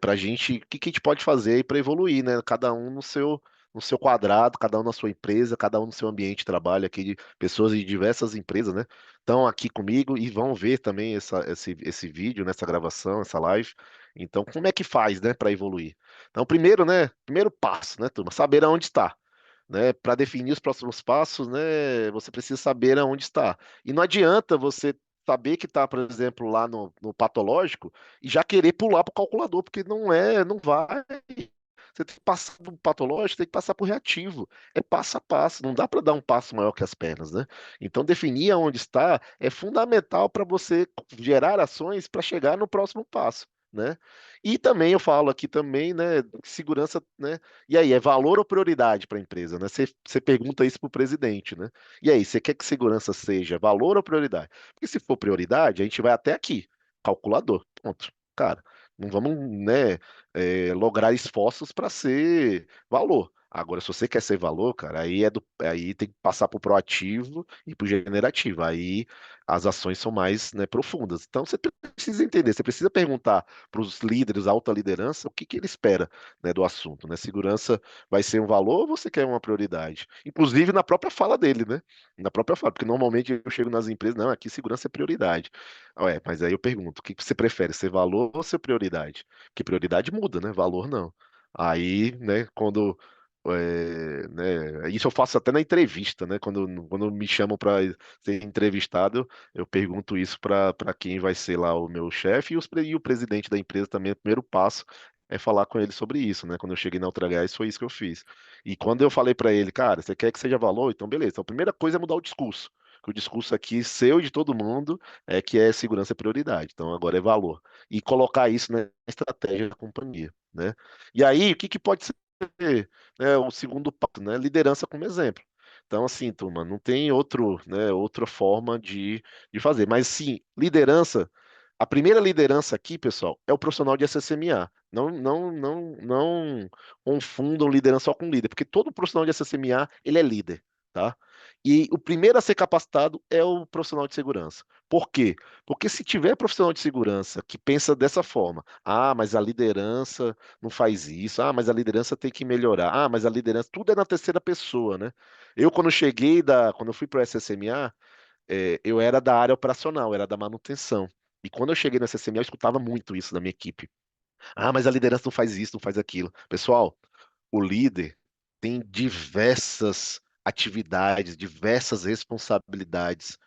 para a gente, o que que a gente pode fazer aí para evoluir, né? Cada um no seu quadrado, cada um na sua empresa, cada um no seu ambiente de trabalho, aqui de pessoas de diversas empresas, né? Estão aqui comigo e vão ver também esse vídeo, nessa gravação, essa live. Então, como é que faz, né, para evoluir? Então, primeiro, né? Primeiro passo, né, turma? Saber aonde está. Né, para definir os próximos passos, né, você precisa saber aonde está. E não adianta você saber que está, por exemplo, lá no patológico e já querer pular para o calculador, porque não vai. Você tem que passar do patológico, tem que passar por reativo. É passo a passo, não dá para dar um passo maior que as pernas, né? Então, definir aonde está é fundamental para você gerar ações para chegar no próximo passo, né? E também eu falo aqui também, né, segurança, né? E aí, é valor ou prioridade para a empresa, né? Você pergunta isso para o presidente, né? E aí, você quer que segurança seja valor ou prioridade? Porque se for prioridade, a gente vai até aqui, calculador, ponto. Cara, não vamos, né, lograr esforços para ser valor. Agora, se você quer ser valor, cara, aí tem que passar para o proativo e para o generativo. Aí as ações são mais, né, profundas. Então, você precisa entender, você precisa perguntar para os líderes, a alta liderança, o que que ele espera, né, do assunto, né? Segurança vai ser um valor ou você quer uma prioridade? Inclusive na própria fala dele, né? Na própria fala, porque normalmente eu chego nas empresas, não, aqui segurança é prioridade. Ué, mas aí eu pergunto, o que que você prefere, ser valor ou ser prioridade? Porque prioridade muda, né? Valor não. Aí, né, né, isso eu faço até na entrevista, né? Quando me chamam para ser entrevistado, eu pergunto isso para quem vai ser lá o meu chefe e o presidente da empresa também. O primeiro passo é falar com ele sobre isso, né? Quando eu cheguei na Ultragás, foi isso que eu fiz. E quando eu falei para ele, cara, você quer que seja valor? Então, beleza. Então, a primeira coisa é mudar o discurso. Que o discurso aqui, seu e de todo mundo, é que é segurança é prioridade. Então, agora é valor. E colocar isso na estratégia da companhia, né? E aí, o que que pode ser, né, o segundo passo, né? Liderança como exemplo. Então, assim, turma, não tem outra forma de fazer. Mas, sim, liderança. A primeira liderança aqui, pessoal, é o profissional de SSMA. Não confundam liderança só com líder, porque todo profissional de SSMA, ele é líder, tá? E o primeiro a ser capacitado é o profissional de segurança. Por quê? Porque se tiver profissional de segurança que pensa dessa forma, mas a liderança não faz isso, mas a liderança tem que melhorar, mas a liderança, tudo é na terceira pessoa, né? Quando eu fui para o SSMA, eu era da área operacional, era da manutenção. E quando eu cheguei no SSMA, eu escutava muito isso da minha equipe. Mas a liderança não faz isso, não faz aquilo. Pessoal, o líder tem diversas atividades, diversas responsabilidades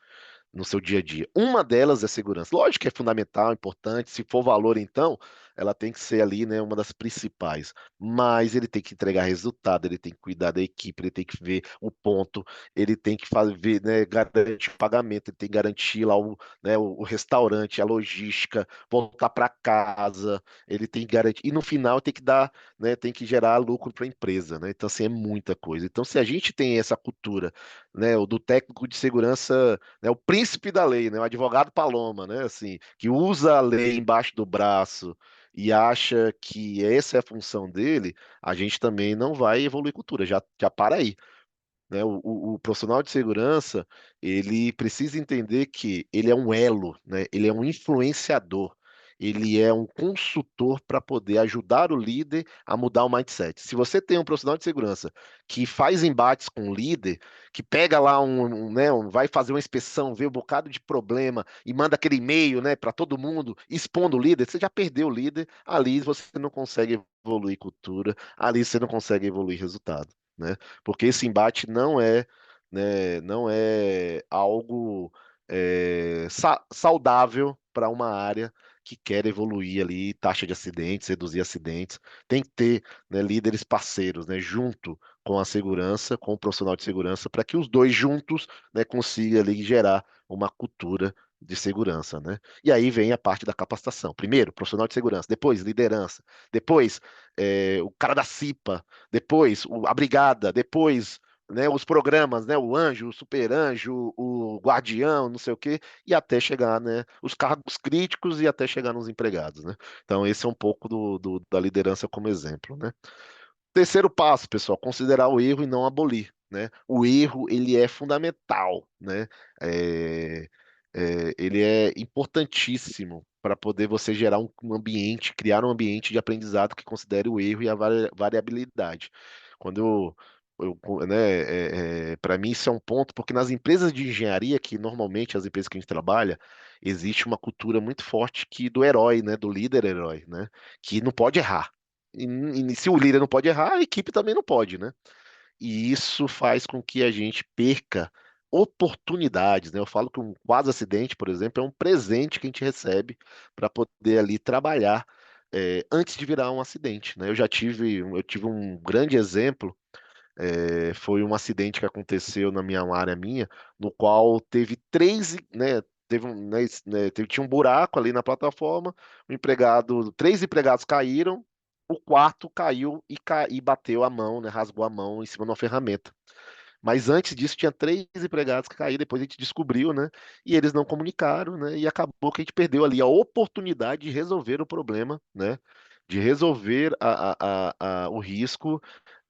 no seu dia a dia. Uma delas é segurança. Lógico que é fundamental, importante. Se for valor, então, ela tem que ser ali, né, uma das principais. Mas ele tem que entregar resultado, ele tem que cuidar da equipe, ele tem que ver o ponto, ele tem que fazer, né, garantir o pagamento, ele tem que garantir lá o restaurante, a logística, voltar para casa, ele tem que garantir. E no final tem que dar, né, tem que gerar lucro para a empresa, né? Então, assim, é muita coisa. Então, se a gente tem essa cultura, né, o do técnico de segurança, né, o príncipe da lei, né, o advogado Paloma, né, assim, que usa a lei embaixo do braço e acha que essa é a função dele, a gente também não vai evoluir cultura, já para aí. né? O profissional de segurança, ele precisa entender que ele é um elo, né? Ele é um influenciador, ele é um consultor para poder ajudar o líder a mudar o mindset. Se você tem um profissional de segurança que faz embates com o líder, que pega lá vai fazer uma inspeção, vê um bocado de problema e manda aquele e-mail, né, para todo mundo, expondo o líder, você já perdeu o líder, ali você não consegue evoluir cultura, ali você não consegue evoluir resultado, né? Porque esse embate não é, né, não é algo saudável para uma área que quer evoluir ali, taxa de acidentes, reduzir acidentes. Tem que ter, né, líderes parceiros, né, junto com a segurança, com o profissional de segurança, para que os dois juntos, né, consigam ali gerar uma cultura de segurança, né? E aí vem a parte da capacitação. Primeiro, profissional de segurança, depois liderança, depois o cara da CIPA, depois a brigada, depois, né, os programas, né, o anjo, o super anjo, o guardião, não sei o quê, e até chegar, né, os cargos críticos e até chegar nos empregados, né? Então esse é um pouco da liderança como exemplo, né? Terceiro passo, pessoal, considerar o erro e não abolir, né? O erro, ele é fundamental, né? É, ele é importantíssimo para poder você gerar um ambiente, criar um ambiente de aprendizado que considere o erro e a variabilidade. Quando para mim isso é um ponto, porque nas empresas de engenharia, que normalmente as empresas que a gente trabalha, existe uma cultura muito forte do herói, né? Do líder herói, né? Que não pode errar. E se o líder não pode errar, a equipe também não pode, né? E isso faz com que a gente perca oportunidades, né? Eu falo que um quase acidente, por exemplo, é um presente que a gente recebe para poder ali trabalhar antes de virar um acidente, né? Eu tive um grande exemplo, foi um acidente que aconteceu na minha área minha, no qual teve três, né? Tinha um buraco ali na plataforma, três empregados caíram, o quarto caiu e bateu a mão, né? Rasgou a mão em cima de uma ferramenta. Mas antes disso tinha três empregados que caíram, depois a gente descobriu, né? E eles não comunicaram, né? E acabou que a gente perdeu ali a oportunidade de resolver o problema, né? De resolver o risco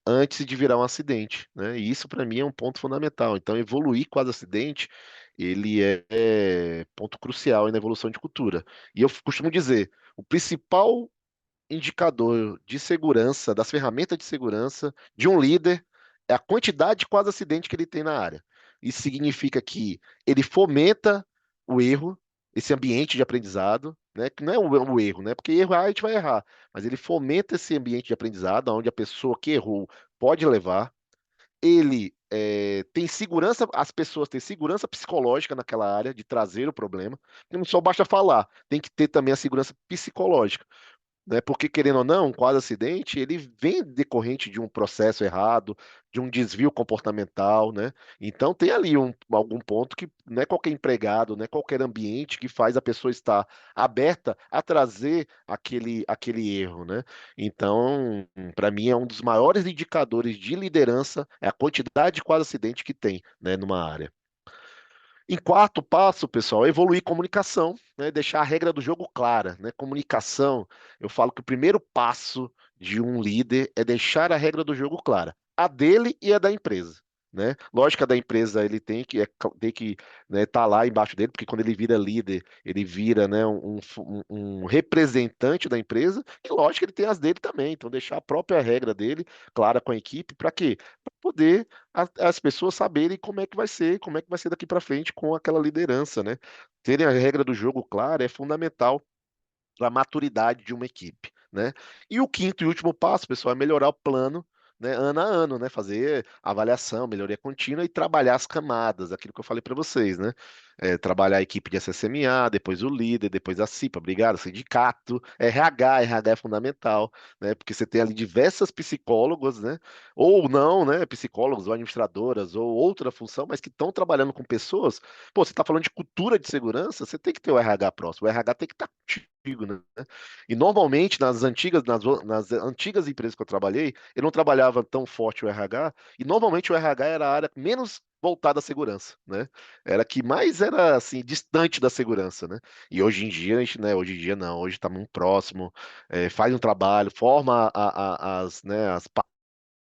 antes de virar um acidente, né? E isso para mim é um ponto fundamental. Então, evoluir com o acidente, ele é ponto crucial na evolução de cultura. E eu costumo dizer, o principal indicador de segurança, das ferramentas de segurança de um líder é a quantidade de quase acidente que ele tem na área. Isso significa que ele fomenta o erro, esse ambiente de aprendizado, né? Que não é o erro, né? Porque errar a gente vai errar, mas ele fomenta esse ambiente de aprendizado, onde a pessoa que errou pode levar. Ele tem segurança, as pessoas têm segurança psicológica naquela área de trazer o problema. Não só basta falar, tem que ter também a segurança psicológica, né? Porque, querendo ou não, um quadro acidente, ele vem decorrente de um processo errado, de um desvio comportamental, né? Então tem ali algum ponto que não é qualquer empregado, não é qualquer ambiente que faz a pessoa estar aberta a trazer aquele erro, né? Então, para mim, é um dos maiores indicadores de liderança, é a quantidade de quadro acidente que tem, né, numa área. Em quarto passo, pessoal, evoluir comunicação, né? Deixar a regra do jogo clara, né? Comunicação, eu falo que o primeiro passo de um líder é deixar a regra do jogo clara, a dele e a da empresa, né? Lógico que a da empresa ele tem que, né, tá lá embaixo dele, porque quando ele vira líder, ele vira, né, um representante da empresa, e lógico que ele tem as dele também, então deixar a própria regra dele clara com a equipe, para quê? Para poder as pessoas saberem como é que vai ser daqui para frente com aquela liderança, né? Terem a regra do jogo clara é fundamental para a maturidade de uma equipe, né? E o quinto e último passo, pessoal, é melhorar o plano, né, ano a ano, né? Fazer avaliação, melhoria contínua e trabalhar as camadas, aquilo que eu falei para vocês, né? Trabalhar a equipe de SSMA, depois o líder, depois a CIPA, obrigado, sindicato, RH é fundamental, né? Porque você tem ali diversas psicólogos, né? Ou não, né? Psicólogos ou administradoras ou outra função, mas que estão trabalhando com pessoas. Pô, você está falando de cultura de segurança, você tem que ter o RH próximo, o RH tem que estar contigo, né? E normalmente nas antigas empresas que eu trabalhei, eu não trabalhava tão forte o RH, e normalmente o RH era a área menos voltada à segurança, né? Era a que mais era assim distante da segurança, né? E hoje em dia, a gente, né, hoje em dia não, hoje está muito próximo, faz um trabalho, forma as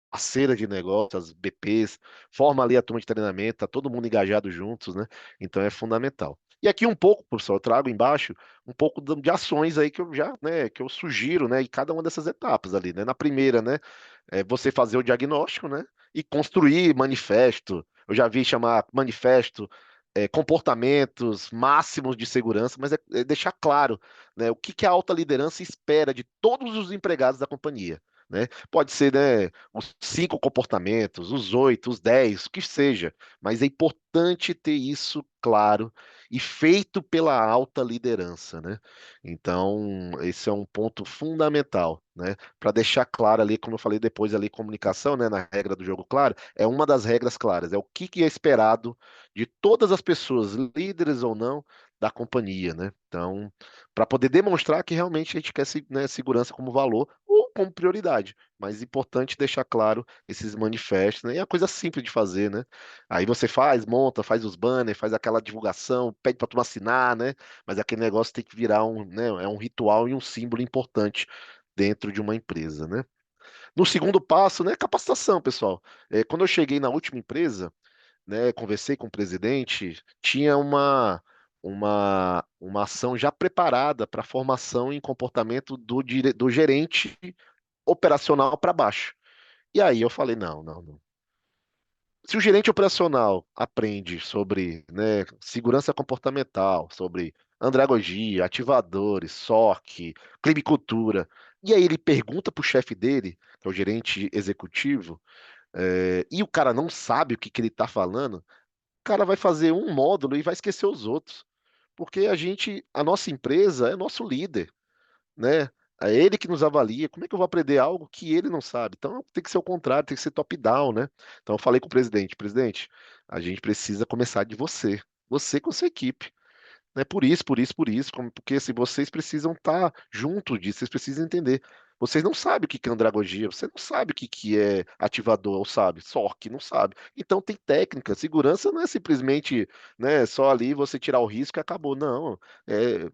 parceira de negócio, as BPs, forma ali a turma de treinamento, tá todo mundo engajado juntos, né? Então é fundamental. E aqui um pouco, professor, eu trago embaixo um pouco de ações aí que eu já, né, que eu sugiro, né, em cada uma dessas etapas ali, né? Na primeira, né, é você fazer o diagnóstico, né, e construir manifesto. Eu já vi chamar manifesto, comportamentos máximos de segurança, mas é deixar claro, né, o que que a alta liderança espera de todos os empregados da companhia. Né? Pode ser, né, os 5 comportamentos, os 8, os 10, o que seja, mas é importante ter isso claro e feito pela alta liderança, né? Então, esse é um ponto fundamental, né? Para deixar claro ali, como eu falei depois ali, comunicação, né, na regra do jogo claro, é uma das regras claras, é o que que é esperado de todas as pessoas, líderes ou não, da companhia, né? Então, para poder demonstrar que realmente a gente quer, né, segurança como valor ou como prioridade. Mas é importante deixar claro esses manifestos, né? E é uma coisa simples de fazer, né? Aí você faz, monta, faz os banners, faz aquela divulgação, pede para tu assinar, né? Mas aquele negócio tem que virar um, né, é um ritual e um símbolo importante dentro de uma empresa, né? No segundo passo, né, capacitação, pessoal. Quando eu cheguei na última empresa, né, conversei com o presidente, tinha uma ação já preparada para formação em comportamento do gerente operacional para baixo. E aí eu falei, não, não, não. Se o gerente operacional aprende sobre, né, segurança comportamental, sobre andragogia, ativadores, SOC, climicultura, e aí ele pergunta para o chefe dele, que é o gerente executivo, e o cara não sabe o que, que ele está falando, o cara vai fazer um módulo e vai esquecer os outros. Porque a nossa empresa é nosso líder, né? É ele que nos avalia. Como é que eu vou aprender algo que ele não sabe? Então tem que ser o contrário, tem que ser top-down, né? Então eu falei com o presidente, presidente, a gente precisa começar de você, você com sua equipe. Né? Por isso, porque assim, vocês precisam estar junto disso, vocês precisam entender. Vocês não sabem o que que é andragogia, você não sabe o que que é ativador, ou sabe, SOC, não sabe. Então tem técnica, segurança não é simplesmente, né, só ali você tirar o risco e acabou, não.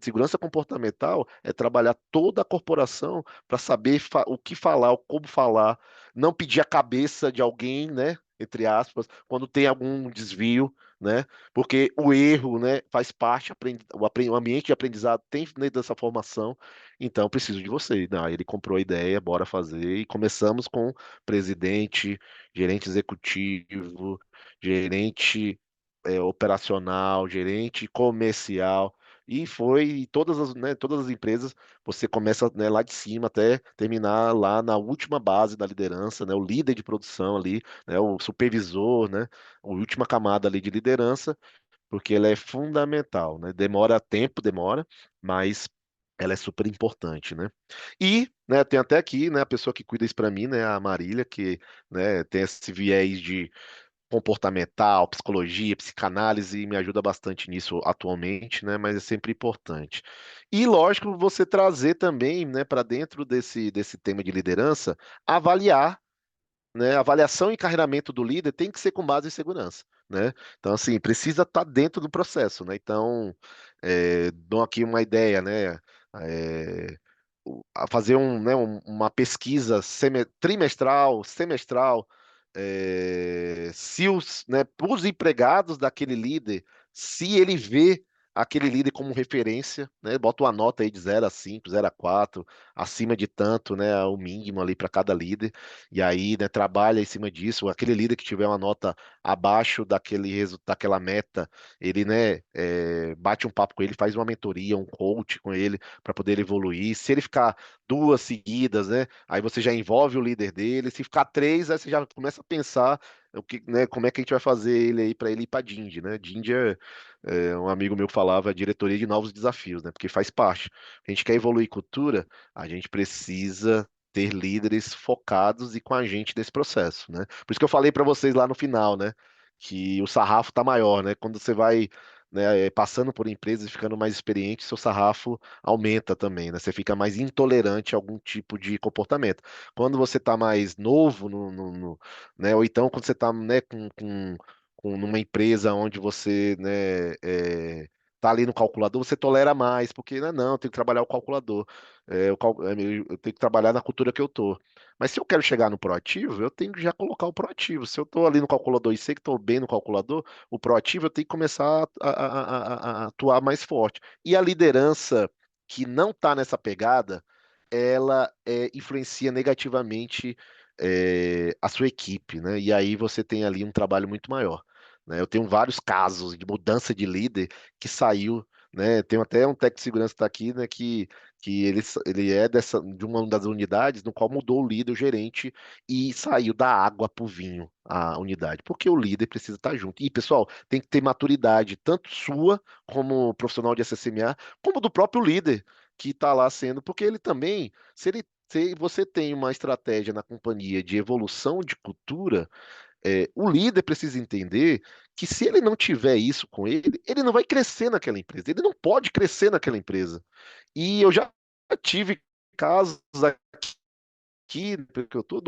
Segurança comportamental é trabalhar toda a corporação para saber o que falar, o como falar, não pedir a cabeça de alguém, né, entre aspas, quando tem algum desvio, né? Porque o erro, né, faz parte, o ambiente de aprendizado tem dentro dessa formação, então eu preciso de você. Não, ele comprou a ideia, bora fazer, e começamos com presidente, gerente executivo, gerente operacional, gerente comercial, e foi e todas as empresas, você começa, né, lá de cima até terminar lá na última base da liderança, né, o líder de produção ali, né, o supervisor, né, a última camada ali de liderança, porque ela é fundamental, né? Demora tempo, demora, mas ela é super importante, né? E, né, tem até aqui, né, a pessoa que cuida isso para mim, né, a Marília, que, né, tem esse viés de comportamental, psicologia, psicanálise, e me ajuda bastante nisso atualmente, né, mas é sempre importante. E, lógico, você trazer também, né, para dentro desse tema de liderança, avaliar, né? Avaliação e encarreiramento do líder tem que ser com base em segurança, né? Então, assim, precisa estar dentro do processo, né? Então, dou aqui uma ideia, né? É, a fazer uma pesquisa trimestral, semestral, se né, os empregados daquele líder, se ele vê aquele líder como referência, né, bota uma nota aí de 0 a 5, 0 a 4, acima de tanto, né, o mínimo ali para cada líder, e aí, né, trabalha em cima disso. Aquele líder que tiver uma nota abaixo daquela meta, ele, né, bate um papo com ele, faz uma mentoria, um coach com ele para poder evoluir. Se ele ficar duas seguidas, né? Aí você já envolve o líder dele. Se ficar três, aí você já começa a pensar o que, né, como é que a gente vai fazer ele aí para ele ir para Dindi, né? Dindi um amigo meu que falava, é diretoria de novos desafios, né? Porque faz parte. A gente quer evoluir cultura, a gente precisa ter líderes focados e com a gente nesse processo, né? Por isso que eu falei para vocês lá no final, né? Que o sarrafo tá maior, né? Quando você vai, né, passando por empresas e ficando mais experiente, seu sarrafo aumenta também, né? Você fica mais intolerante a algum tipo de comportamento. Quando você está mais novo, né? Ou então quando você está, né, numa empresa onde você, né, tá ali no calculador, você tolera mais, porque não, eu tenho que trabalhar o calculador, eu tenho que trabalhar na cultura que eu tô. Mas se eu quero chegar no proativo, eu tenho que já colocar o proativo. Se eu estou ali no calculador e sei que estou bem no calculador, o proativo eu tenho que começar a atuar mais forte. E a liderança que não está nessa pegada, ela influencia negativamente a sua equipe, né? E aí você tem ali um trabalho muito maior. Né? Eu tenho vários casos de mudança de líder que saiu, né? Tem até um técnico de segurança que está aqui, né? Que ele é de uma das unidades no qual mudou o líder, o gerente, e saiu da água para o vinho a unidade, porque o líder precisa estar junto. E, pessoal, tem que ter maturidade, tanto sua, como profissional de SSMA, como do próprio líder que está lá sendo, porque ele também, se você tem uma estratégia na companhia de evolução de cultura, o líder precisa entender que se ele não tiver isso com ele, ele não vai crescer naquela empresa, ele não pode crescer naquela empresa. E eu já tive casos aqui, porque eu tô,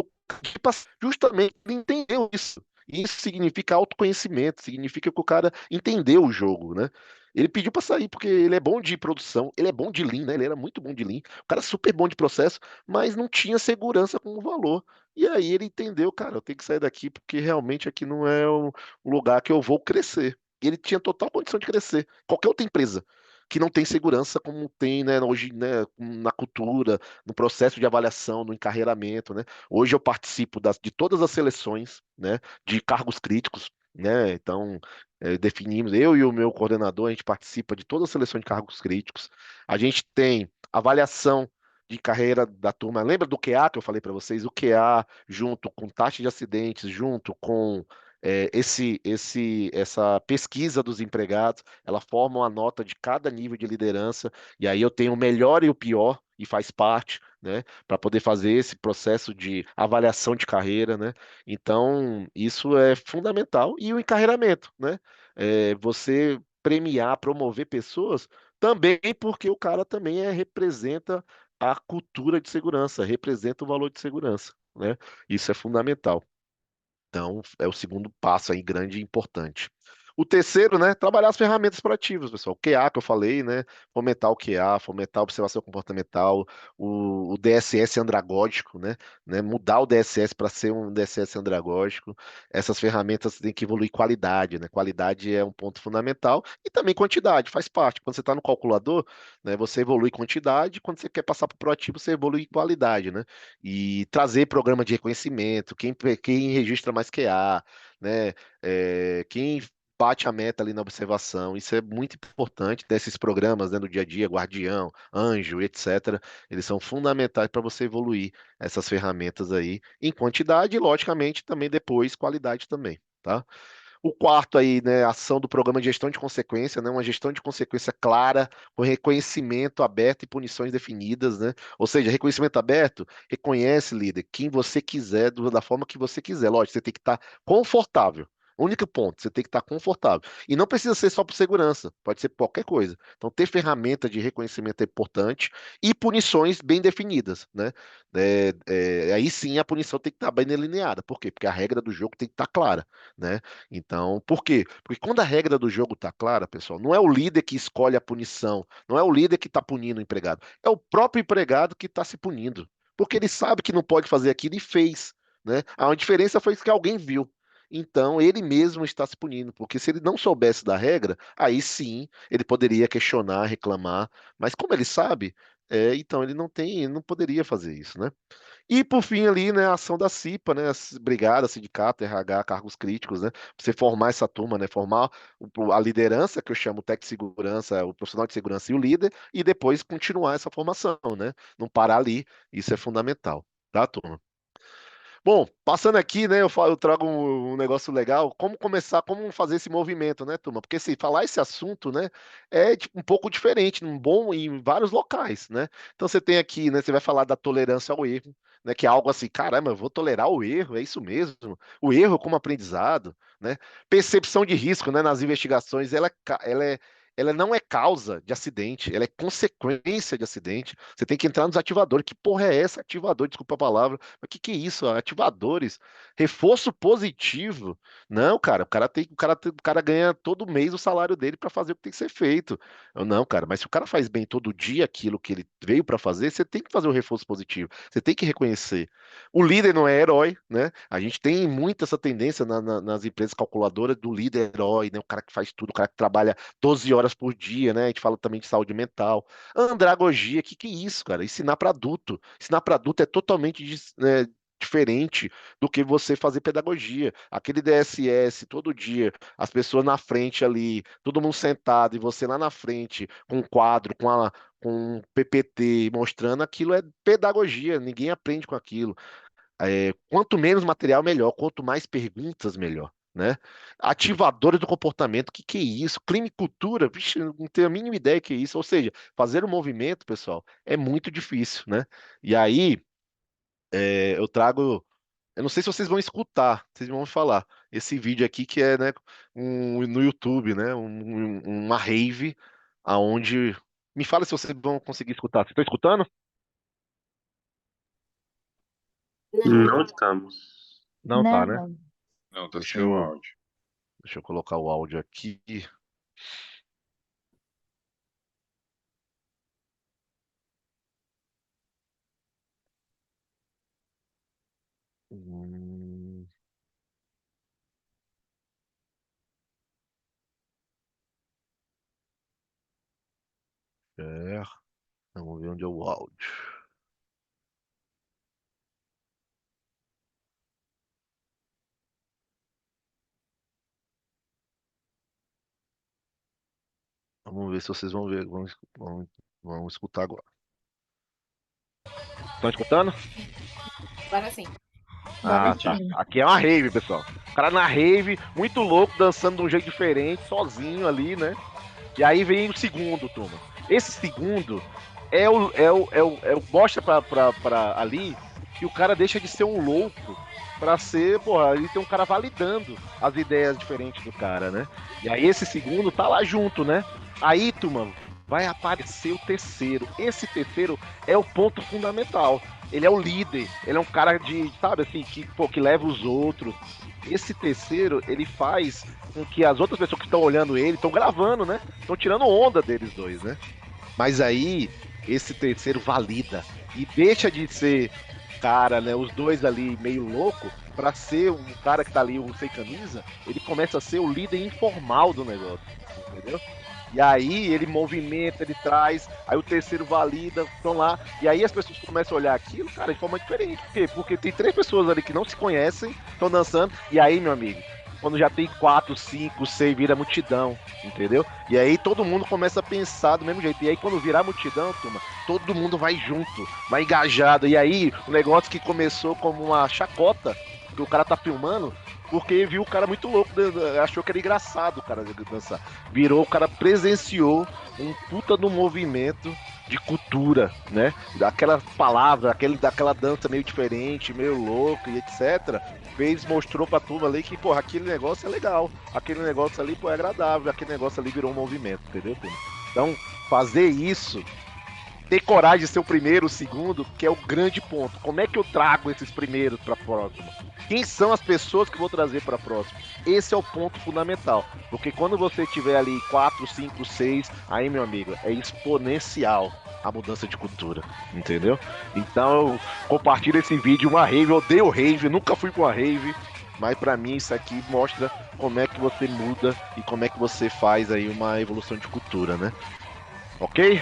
justamente ele entendeu isso. Isso significa autoconhecimento, significa que o cara entendeu o jogo, né? Ele pediu para sair porque ele é bom de produção, ele é bom de Lean, né? Ele era muito bom de Lean, o cara é super bom de processo, mas não tinha segurança com o valor. E aí ele entendeu, cara, eu tenho que sair daqui porque realmente aqui não é o lugar que eu vou crescer. E ele tinha total condição de crescer. Qualquer outra empresa que não tem segurança como tem, né, hoje, né, na cultura, no processo de avaliação, no encarreiramento, né? Hoje eu participo de todas as seleções, né, de cargos críticos, né? Então, definimos, eu e o meu coordenador, a gente participa de toda a seleção de cargos críticos. A gente tem avaliação de carreira da turma. Lembra do QA que eu falei para vocês? O QA junto com taxa de acidentes, junto com essa pesquisa dos empregados, ela forma uma nota de cada nível de liderança, e aí eu tenho o melhor e o pior, e faz parte, né, para poder fazer esse processo de avaliação de carreira, né? Então, isso é fundamental. E o encarreiramento, né? Você premiar, promover pessoas também porque o cara também representa a cultura de segurança, representa o valor de segurança, né? Isso é fundamental. Então, é o segundo passo aí, grande e importante. O terceiro, né, trabalhar as ferramentas proativas, pessoal. O QA que eu falei, né, fomentar o QA, fomentar a observação comportamental, o DSS andragógico, mudar o DSS para ser um DSS andragógico. Essas ferramentas têm que evoluir qualidade, né? Qualidade é um ponto fundamental e também quantidade, faz parte. Quando você está no calculador, né, você evolui quantidade, quando você quer passar para o proativo, você evolui qualidade, né? E trazer programa de reconhecimento, quem registra mais QA, né? Quem bate a meta ali na observação, isso é muito importante desses programas, né, no dia a dia, Guardião, Anjo, etc. Eles são fundamentais para você evoluir essas ferramentas aí em quantidade e, logicamente, também depois qualidade também, tá? O quarto aí, né, ação do programa de gestão de consequência, né, uma gestão de consequência clara, com reconhecimento aberto e punições definidas, né? Ou seja, reconhecimento aberto, reconhece, líder, quem você quiser, da forma que você quiser. Lógico, você tem que estar confortável. Único ponto, você tem que estar confortável. E não precisa ser só por segurança, pode ser por qualquer coisa. Então, ter ferramenta de reconhecimento é importante e punições bem definidas, né? Aí sim a punição tem que estar bem delineada. Por quê? Porque a regra do jogo tem que estar clara, né? Então, por quê? Porque quando a regra do jogo está clara, pessoal, não é o líder que escolhe a punição, não é o líder que está punindo o empregado, é o próprio empregado que está se punindo, porque ele sabe que não pode fazer aquilo e fez, né? A diferença foi que alguém viu. Então, ele mesmo está se punindo, porque se ele não soubesse da regra, aí sim ele poderia questionar, reclamar, mas como ele sabe, então ele não poderia fazer isso, né? E por fim ali, né, a ação da CIPA, né, brigada, sindicato, RH, cargos críticos, né, pra você formar essa turma, né, formar a liderança, que eu chamo o técnico de segurança, o profissional de segurança e o líder, e depois continuar essa formação, né, não parar ali, isso é fundamental, tá, turma? Bom, passando aqui, né, eu trago um negócio legal, como começar, como fazer esse movimento, né, turma? Porque se falar esse assunto, né, é tipo, um pouco diferente, em vários locais, né? Então você tem aqui, né, você vai falar da tolerância ao erro, né, que é algo assim, caramba, eu vou tolerar o erro, é isso mesmo? O erro como aprendizado, né? Percepção de risco, né, nas investigações, ela é ela não é causa de acidente, ela é consequência de acidente. Você tem que entrar nos ativadores. Que porra é essa? Ativador, desculpa a palavra. Mas que é isso? Ativadores. Reforço positivo. Não, cara, o cara ganha todo mês o salário dele para fazer o que tem que ser feito. Eu, não, cara, mas se o cara faz bem todo dia aquilo que ele veio para fazer, você tem que fazer o reforço positivo. Você tem que reconhecer. O líder não é herói, né? A gente tem muito essa tendência nas empresas calculadoras do líder herói, né? O cara que faz tudo, o cara que trabalha 12 horas por dia, né? A gente fala também de saúde mental. Andragogia, que é isso, cara? Ensinar para adulto. Ensinar para adulto é totalmente diferente do que você fazer pedagogia. Aquele DSS todo dia, as pessoas na frente ali, todo mundo sentado e você lá na frente com um quadro, com um PPT mostrando aquilo é pedagogia. Ninguém aprende com aquilo. Quanto menos material, melhor. Quanto mais perguntas, melhor. Né? Ativadores do comportamento, que é isso? Clima e cultura, vixe, eu não tenho a mínima ideia que é isso. Ou seja, fazer o movimento, pessoal, é muito difícil, né? E aí, eu trago. Eu não sei se vocês vão escutar, vocês vão falar. Esse vídeo aqui que é, né, no YouTube, né? Uma rave aonde. Me fala se vocês vão conseguir escutar. Vocês estão escutando? Não estamos. Não tá, né? Não. Não, tá Deixa sem o eu, áudio. deixa eu colocar o áudio aqui. Hum, é, vamos ver onde é o áudio. Vamos ver se vocês vão ver. Vão escutar agora. Estão escutando? Agora sim. Ah, Agora tá. sim. Aqui é uma rave, pessoal. O cara na rave, muito louco, dançando de um jeito diferente, sozinho ali, né? E aí vem o segundo, turma. Esse segundo mostra pra ali que o cara deixa de ser um louco pra ser, porra, ali tem um cara validando as ideias diferentes do cara, né? E aí esse segundo tá lá junto, né? Aí, turma, vai aparecer o terceiro. Esse terceiro é o ponto fundamental. Ele é o líder, ele é um cara de, sabe assim, que leva os outros. Esse terceiro, ele faz com que as outras pessoas que estão olhando ele estão gravando, né? Estão tirando onda deles dois, né? Mas aí, esse terceiro valida e deixa de ser cara, né? Os dois ali meio louco, para ser um cara que tá ali um sem camisa, ele começa a ser o líder informal do negócio, entendeu? E aí ele movimenta, ele traz, aí o terceiro valida, estão lá, e aí as pessoas começam a olhar aquilo, cara, de forma diferente. Por quê? Porque tem três pessoas ali que não se conhecem, estão dançando, e aí, meu amigo, quando já tem quatro, cinco, seis, vira multidão, entendeu? E aí todo mundo começa a pensar do mesmo jeito. E aí quando virar multidão, turma, todo mundo vai junto, vai engajado. E aí o negócio que começou como uma chacota, que o cara tá filmando, porque viu o cara muito louco, achou que era engraçado o cara dançar. Virou, o cara presenciou um puta do movimento de cultura, né? Daquela palavra, daquela dança meio diferente, meio louca e etc. Mostrou pra turma ali que, porra, aquele negócio é legal, aquele negócio ali, pô, é agradável, aquele negócio ali virou um movimento, entendeu, turma? Então, fazer isso, ter coragem de ser o primeiro, o segundo, que é o grande ponto. Como é que eu trago esses primeiros para a próxima? Quem são as pessoas que eu vou trazer para a próxima? Esse é o ponto fundamental. Porque quando você tiver ali 4, 5, 6, aí, meu amigo, é exponencial a mudança de cultura, entendeu? Então, eu compartilho esse vídeo, uma rave, eu odeio rave, nunca fui pra uma rave, mas para mim isso aqui mostra como é que você muda e como é que você faz aí uma evolução de cultura, né? Ok?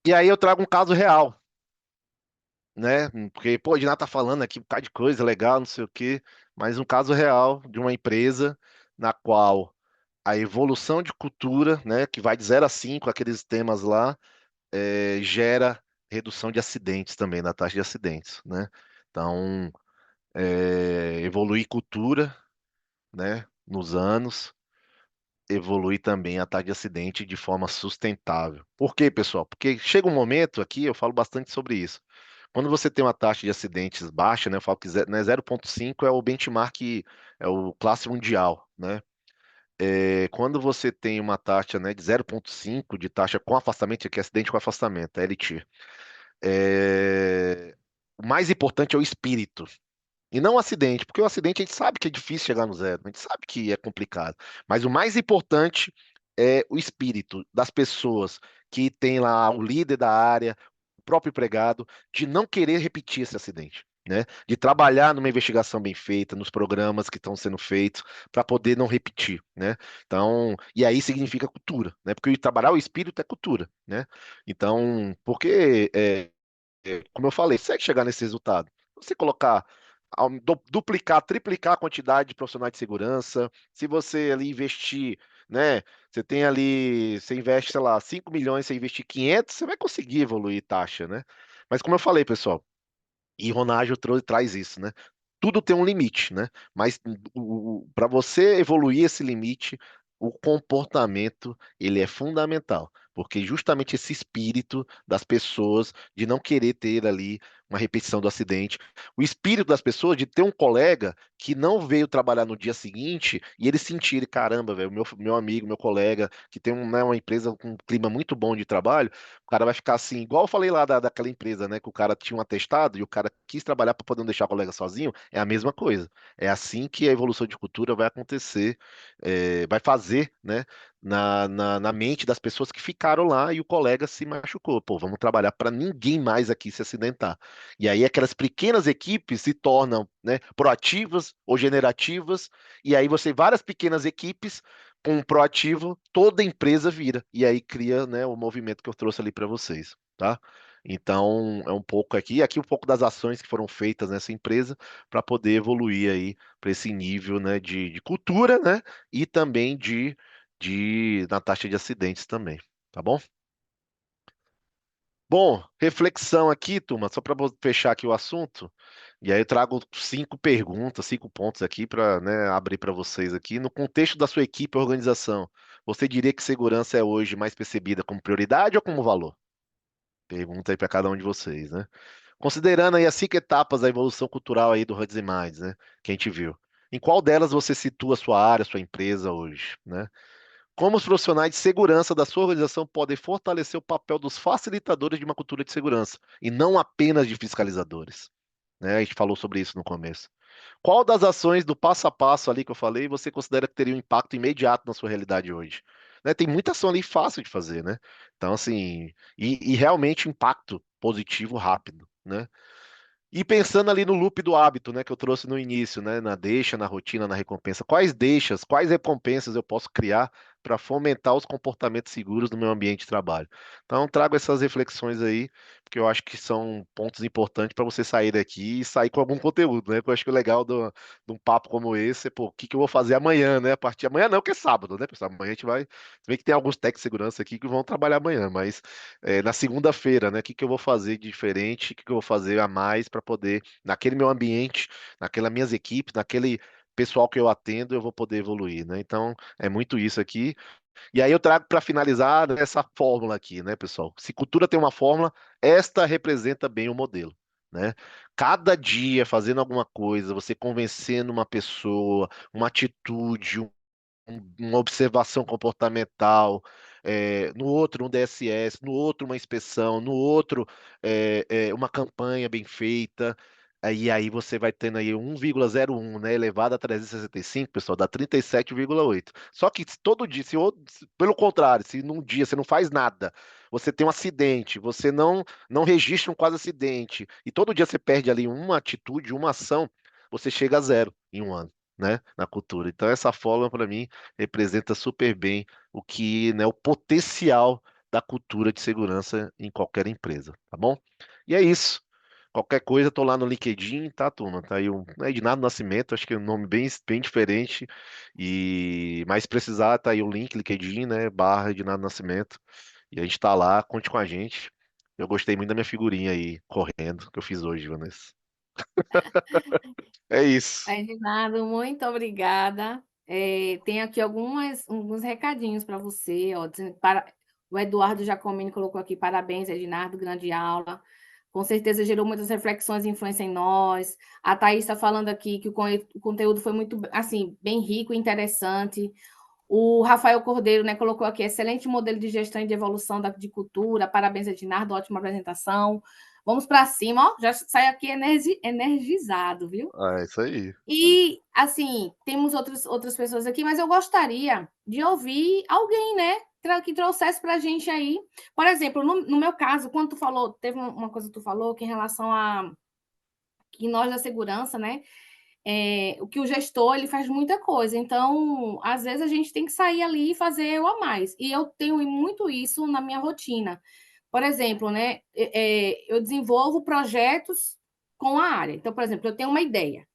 E aí eu trago um caso real, né? Porque, pô, o Diná tá falando aqui um bocado de coisa legal, não sei o quê, mas um caso real de uma empresa na qual a evolução de cultura, né, que vai de 0 a 5, aqueles temas lá, gera redução de acidentes também, na taxa de acidentes, né? Então, evoluir cultura, né, nos anos, evoluir também a taxa de acidente de forma sustentável. Por quê, pessoal? Porque chega um momento aqui, eu falo bastante sobre isso. Quando você tem uma taxa de acidentes baixa, né, eu falo que 0,5 é o benchmark, é o classe mundial, né? Quando você tem uma taxa, né, de 0,5 de taxa com afastamento, que é acidente com afastamento, LT, o mais importante é o espírito. E não o acidente, porque o acidente a gente sabe que é difícil chegar no zero, a gente sabe que é complicado. Mas o mais importante é o espírito das pessoas que tem lá o líder da área, o próprio empregado, de não querer repetir esse acidente. Né? De trabalhar numa investigação bem feita, nos programas que estão sendo feitos, para poder não repetir, né? Então, e aí significa cultura, né? Porque trabalhar o espírito é cultura, né? Então, porque como eu falei, consegue chegar nesse resultado. Você colocar, duplicar, triplicar a quantidade de profissionais de segurança, se você ali investir, né? Você tem ali, você investe, sei lá, 5 milhões, você investir 500, você vai conseguir evoluir taxa, né? Mas como eu falei, pessoal, e Ronágio traz isso, né? Tudo tem um limite, né? Mas para você evoluir esse limite, o comportamento ele é fundamental, porque justamente esse espírito das pessoas de não querer ter ali uma repetição do acidente, o espírito das pessoas de ter um colega que não veio trabalhar no dia seguinte e ele sentir, caramba, velho, meu amigo, meu colega, que tem né, uma empresa com um clima muito bom de trabalho, o cara vai ficar assim, igual eu falei lá daquela empresa, né? Que o cara tinha um atestado e o cara quis trabalhar para poder não deixar o colega sozinho. É a mesma coisa. É assim que a evolução de cultura vai acontecer, vai fazer, né? Na mente das pessoas que ficaram lá e o colega se machucou. Pô, vamos trabalhar para ninguém mais aqui se acidentar. E aí aquelas pequenas equipes se tornam, né, proativas ou generativas, e aí você várias pequenas equipes com um proativo, toda empresa vira. E aí cria, né, o movimento que eu trouxe ali para vocês, tá? Então, é um pouco aqui um pouco das ações que foram feitas nessa empresa para poder evoluir aí para esse nível, né, de cultura, né, e também na taxa de acidentes também, tá bom? Bom, reflexão aqui, turma, só para fechar aqui o assunto. E aí eu trago 5 perguntas, 5 pontos aqui para, né, abrir para vocês aqui. No contexto da sua equipe e organização, você diria que segurança é hoje mais percebida como prioridade ou como valor? Pergunta aí para cada um de vocês, né? Considerando aí as 5 etapas da evolução cultural aí do Hudson Minds, né, que a gente viu. Em qual delas você situa a sua área, sua empresa hoje, né? Como os profissionais de segurança da sua organização podem fortalecer o papel dos facilitadores de uma cultura de segurança e não apenas de fiscalizadores, né? A gente falou sobre isso no começo. Qual das ações do passo a passo ali que eu falei você considera que teria um impacto imediato na sua realidade hoje? Né, tem muita ação ali fácil de fazer, né? Então, assim, e realmente impacto positivo rápido, né? E pensando ali no loop do hábito, né, que eu trouxe no início, né, na deixa, na rotina, na recompensa, quais deixas, quais recompensas eu posso criar para fomentar os comportamentos seguros no meu ambiente de trabalho? Então, trago essas reflexões aí, porque eu acho que são pontos importantes para você sair daqui e sair com algum conteúdo, né? Porque eu acho que o legal de um papo como esse é, pô, o que que eu vou fazer amanhã, né? A partir de amanhã não, que é sábado, né, pessoal? Amanhã a gente vai. Se bem que tem alguns técnicos de segurança aqui que vão trabalhar amanhã, mas na segunda-feira, né? O que que eu vou fazer de diferente, o que que eu vou fazer a mais para poder, naquele meu ambiente, naquelas minhas equipes, naquele pessoal que eu atendo, eu vou poder evoluir, né? Então, é muito isso aqui. E aí eu trago para finalizar essa fórmula aqui, né, pessoal? Se cultura tem uma fórmula, esta representa bem o modelo. Né? Cada dia fazendo alguma coisa, você convencendo uma pessoa, uma atitude, uma observação comportamental, no outro um DSS, no outro uma inspeção, no outro uma campanha bem feita. Aí você vai tendo aí 1,01, né, elevado a 365, pessoal, dá 37,8. Só que se todo dia, pelo contrário, se num dia você não faz nada, você tem um acidente, você não registra um quase acidente, e todo dia você perde ali uma atitude, uma ação, você chega a zero em um ano, né, na cultura. Então essa fórmula para mim representa super bem o que, né, o potencial da cultura de segurança em qualquer empresa, tá bom? E é isso. Qualquer coisa, tô lá no LinkedIn, tá, turma? Tá aí o Ednardo Nascimento, acho que é um nome bem diferente. E mas se precisar, tá aí o link, LinkedIn, né? / Ednardo Nascimento. E a gente tá lá, conte com a gente. Eu gostei muito da minha figurinha aí, correndo, que eu fiz hoje, Vanessa. É isso. Reginaldo, muito obrigada. Tem aqui alguns recadinhos para você. Ó, o Eduardo Giacomini colocou aqui: parabéns, Reginaldo, grande aula. com certeza gerou muitas reflexões e influência em nós. A Thaís está falando aqui que o conteúdo foi muito, assim, bem rico e interessante. O Rafael Cordeiro, né, colocou aqui, excelente modelo de gestão e de evolução de cultura, parabéns, Ednardo, ótima apresentação. Vamos para cima, ó, já sai aqui energizado, viu? É isso aí. E, assim, temos outras pessoas aqui, mas eu gostaria de ouvir alguém, né, que trouxesse para a gente aí. Por exemplo, no meu caso, quando tu falou, teve uma coisa que tu falou que em relação a que nós da segurança, né, o que o gestor ele faz muita coisa. Então, às vezes a gente tem que sair ali e fazer o a mais. E eu tenho muito isso na minha rotina. Por exemplo, né, eu desenvolvo projetos com a área. Então, por exemplo, eu tenho uma ideia.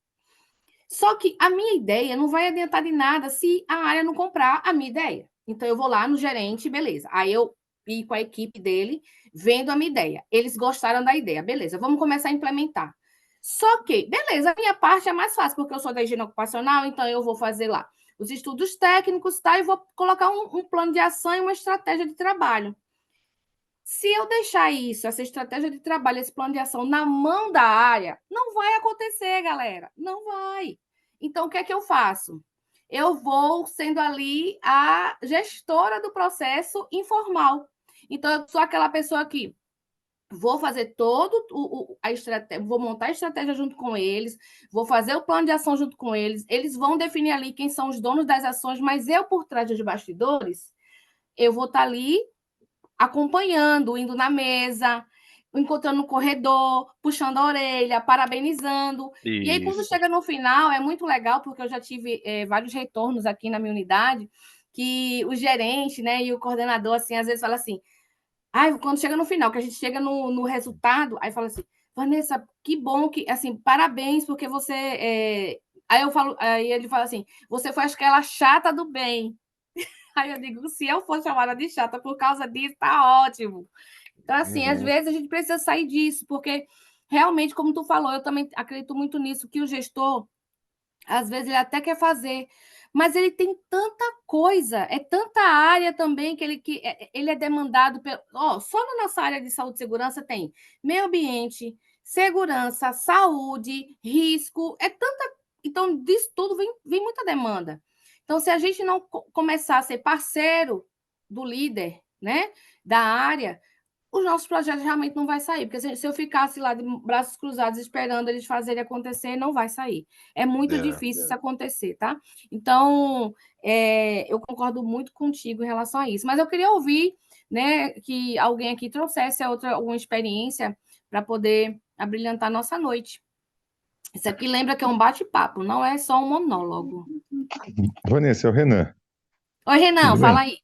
Só que a minha ideia não vai adiantar de nada se a área não comprar a minha ideia. Então, eu vou lá no gerente, beleza. Aí eu ir com a equipe dele, vendo a minha ideia. Eles gostaram da ideia, beleza, vamos começar a implementar. Só que, beleza, a minha parte é mais fácil, porque eu sou da higiene ocupacional, então eu vou fazer lá os estudos técnicos, tá? E vou colocar um plano de ação e uma estratégia de trabalho. Se eu deixar isso, essa estratégia de trabalho, esse plano de ação na mão da área, não vai acontecer, galera. Não vai. Então, o que é que eu faço? Eu vou sendo ali a gestora do processo informal. Então, eu sou aquela pessoa que vou fazer a estratégia, vou montar a estratégia junto com eles, vou fazer o plano de ação junto com eles, eles vão definir ali quem são os donos das ações, mas eu, por trás dos bastidores, eu vou estar ali acompanhando, indo na mesa, encontrando no corredor, puxando a orelha, parabenizando. E aí, quando Isso. chega no final, é muito legal, porque eu já tive vários retornos aqui na minha unidade, que o gerente, né, e o coordenador, assim, às vezes fala assim, quando chega no final, que a gente chega no resultado, aí fala assim, Vanessa, que bom que, assim, parabéns, porque você... aí ele fala assim, você foi aquela chata do bem. Aí eu digo, se eu for chamada de chata por causa disso, tá ótimo. Então, assim, às Uhum. vezes a gente precisa sair disso, porque realmente, como tu falou, eu também acredito muito nisso, que o gestor, às vezes, ele até quer fazer, mas ele tem tanta coisa, é tanta área também ele é demandado. Só na nossa área de saúde e segurança tem meio ambiente, segurança, saúde, risco, é tanta. Então, disso tudo vem muita demanda. Então, se a gente não começar a ser parceiro do líder, né, da área, os nossos projetos realmente não vai sair, porque se eu ficasse lá de braços cruzados esperando eles fazerem acontecer, não vai sair. É muito É. difícil isso acontecer, tá? Então, eu concordo muito contigo em relação a isso. Mas eu queria ouvir, né, que alguém aqui trouxesse alguma experiência para poder abrilhantar a nossa noite. Isso aqui lembra que é um bate-papo, não é só um monólogo. Vanessa, é o Renan. Oi, Renan, Tudo fala bem? aí.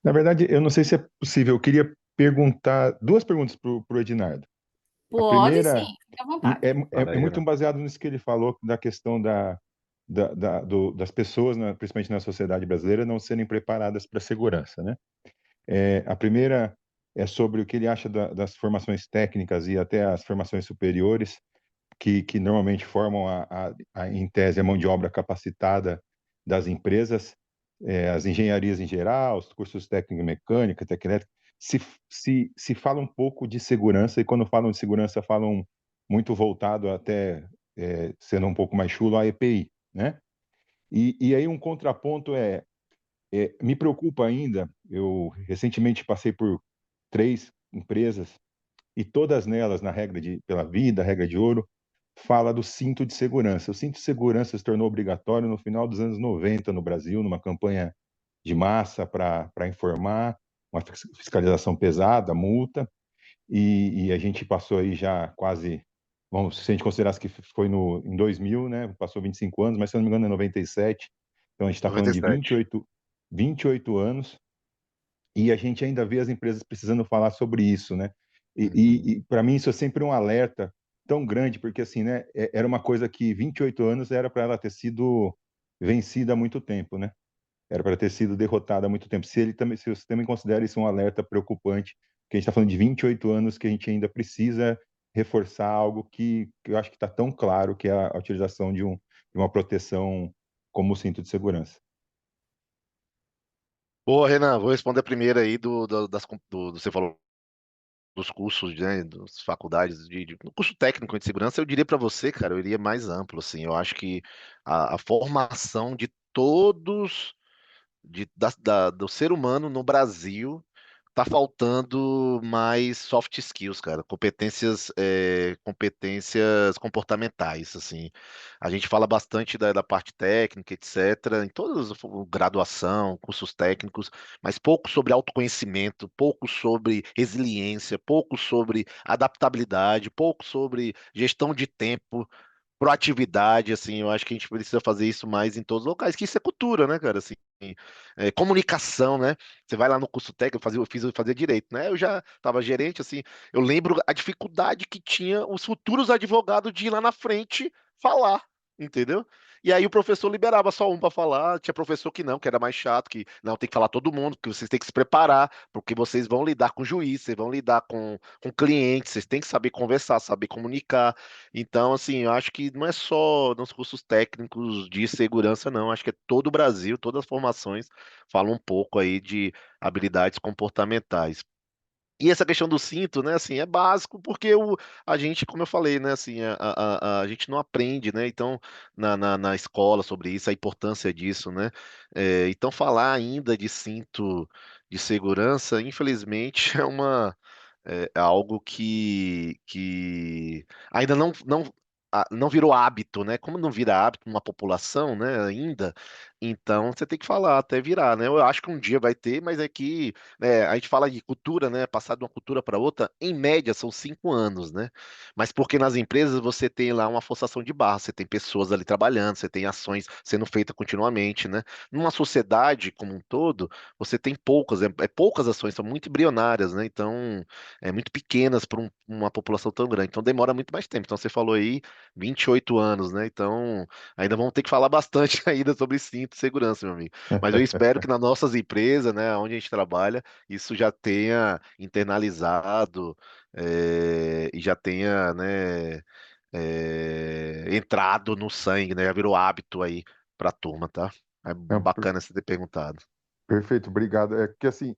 Na verdade, eu não sei se é possível. Eu queria perguntar duas perguntas para o Ednardo. A Pode primeira sim, fique à vontade. Fala é aí, muito Renan. baseado nisso que ele falou, da questão das pessoas, principalmente na sociedade brasileira, não serem preparadas para a segurança, né? A primeira é sobre o que ele acha das formações técnicas e até as formações superiores, que normalmente formam, em tese, a mão de obra capacitada das empresas, as engenharias em geral, os cursos técnico mecânica, técnica, se fala um pouco de segurança, e quando falam de segurança, falam muito voltado até, sendo um pouco mais chulo, a EPI, né? E aí um contraponto me preocupa ainda, eu recentemente passei por 3 empresas, e todas nelas, na regra pela vida, regra de ouro, fala do cinto de segurança. O cinto de segurança se tornou obrigatório no final dos anos 90 no Brasil, numa campanha de massa para informar, uma fiscalização pesada, multa, e a gente passou aí já quase, vamos, se a gente considerasse que foi em 2000, né, passou 25 anos, mas se eu não me engano é 97, então a gente está falando de 97. 28 anos, e a gente ainda vê as empresas precisando falar sobre isso, né? Uhum. E para mim isso é sempre um alerta tão grande, porque assim, né, era uma coisa que 28 anos era para ela ter sido vencida há muito tempo, né? Era para ter sido derrotada há muito tempo. Se você também considera isso um alerta preocupante, que a gente está falando de 28 anos que a gente ainda precisa reforçar algo que eu acho que está tão claro, que é a utilização de uma proteção como o cinto de segurança. Boa, Renan, vou responder a primeira aí você falou dos cursos, né, das faculdades no curso técnico de segurança, eu diria para você, cara, eu iria mais amplo, assim, eu acho que a formação de todos, do ser humano no Brasil, tá faltando mais soft skills, cara, competências comportamentais, assim. A gente fala bastante da parte técnica, etc., em todas as graduação, cursos técnicos, mas pouco sobre autoconhecimento, pouco sobre resiliência, pouco sobre adaptabilidade, pouco sobre gestão de tempo, proatividade, assim, eu acho que a gente precisa fazer isso mais em todos os locais, que isso é cultura, né, cara, assim, comunicação, né, você vai lá no curso técnico, eu fazia direito, né, eu já estava gerente, assim, eu lembro a dificuldade que tinha os futuros advogados de ir lá na frente falar, entendeu? E aí o professor liberava só um para falar, tinha professor que não, que era mais chato, que não, tem que falar todo mundo, que vocês têm que se preparar, porque vocês vão lidar com juiz, vocês vão lidar com clientes, vocês têm que saber conversar, saber comunicar. Então, assim, eu acho que não é só nos cursos técnicos de segurança, não. Acho que é todo o Brasil, todas as formações falam um pouco aí de habilidades comportamentais. E essa questão do cinto, né, assim, é básico porque a gente, como eu falei, né, assim, a gente não aprende, né, então, na escola sobre isso, a importância disso, né, então falar ainda de cinto de segurança, infelizmente, é algo que ainda não virou hábito, né, como não vira hábito numa população, né, ainda, então você tem que falar até virar, né, eu acho que um dia vai ter, mas é que a gente fala de cultura, né? Passar de uma cultura para outra, em média, são 5 anos, né? Mas porque nas empresas você tem lá uma forçação de barra, você tem pessoas ali trabalhando, você tem ações sendo feitas continuamente, né? Numa sociedade como um todo, você tem poucas, poucas ações, são muito embrionárias, né? Então, muito pequenas para uma população tão grande. Então, demora muito mais tempo. Então, você falou aí 28 anos, né? Então, ainda vamos ter que falar bastante ainda sobre cinto e segurança, meu amigo. Mas eu espero que nas nossas empresas, né, onde a gente trabalha, isso já tenha internalizado e já tenha, né, entrado no sangue, né? Já virou hábito aí para a turma, tá? É Não, bacana você ter perguntado. perfeito, obrigado. É que assim,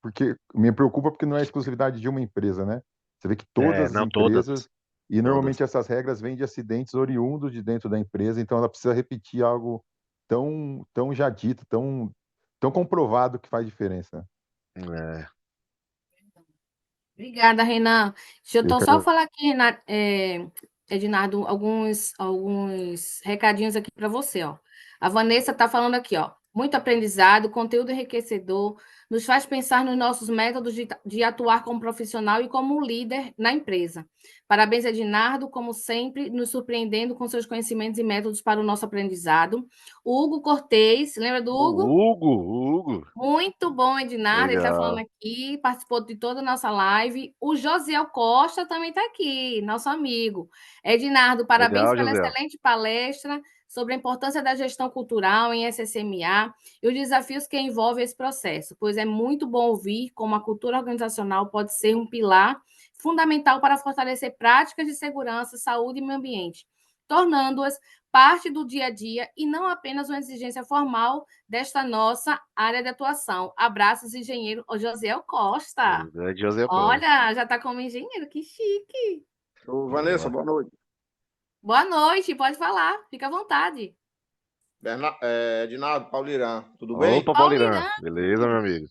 porque me preocupa porque não é exclusividade de uma empresa, né? Você vê que todas as Não, todas, empresas, e todas. normalmente essas regras vêm de acidentes oriundos de dentro da empresa, então ela precisa repetir algo tão já dito, tão comprovado que faz diferença. É, Obrigada, Renan. Deixa eu Eu então só quero. falar aqui, Renan, Ednardo, alguns recadinhos aqui para você, ó. A Vanessa está falando aqui, ó. Muito aprendizado, conteúdo enriquecedor, nos faz pensar nos nossos métodos de atuar como profissional e como líder na empresa. Parabéns, Ednardo, como sempre, nos surpreendendo com seus conhecimentos e métodos para o nosso aprendizado. O Hugo Cortez, lembra do Hugo? o Hugo, Muito bom, Ednardo. Ele está falando legal. aqui, participou de toda a nossa live. O Josiel Costa também está aqui, nosso amigo. Ednardo, parabéns Legal, pela José. excelente palestra sobre a importância da gestão cultural em SSMA e os desafios que envolvem esse processo, pois é muito bom ouvir como a cultura organizacional pode ser um pilar fundamental para fortalecer práticas de segurança, saúde e meio ambiente, tornando-as parte do dia a dia e não apenas uma exigência formal desta nossa área de atuação. Abraços, engenheiro Josiel Costa. É José Costa. Olha, já está como engenheiro, que chique. Ô, Vanessa, Boa. boa noite. Boa noite, pode falar, fica à vontade. Edinardo, Paulo Irã, tudo bem? Opa, Paulirã. Paulina. Beleza, meu amigo?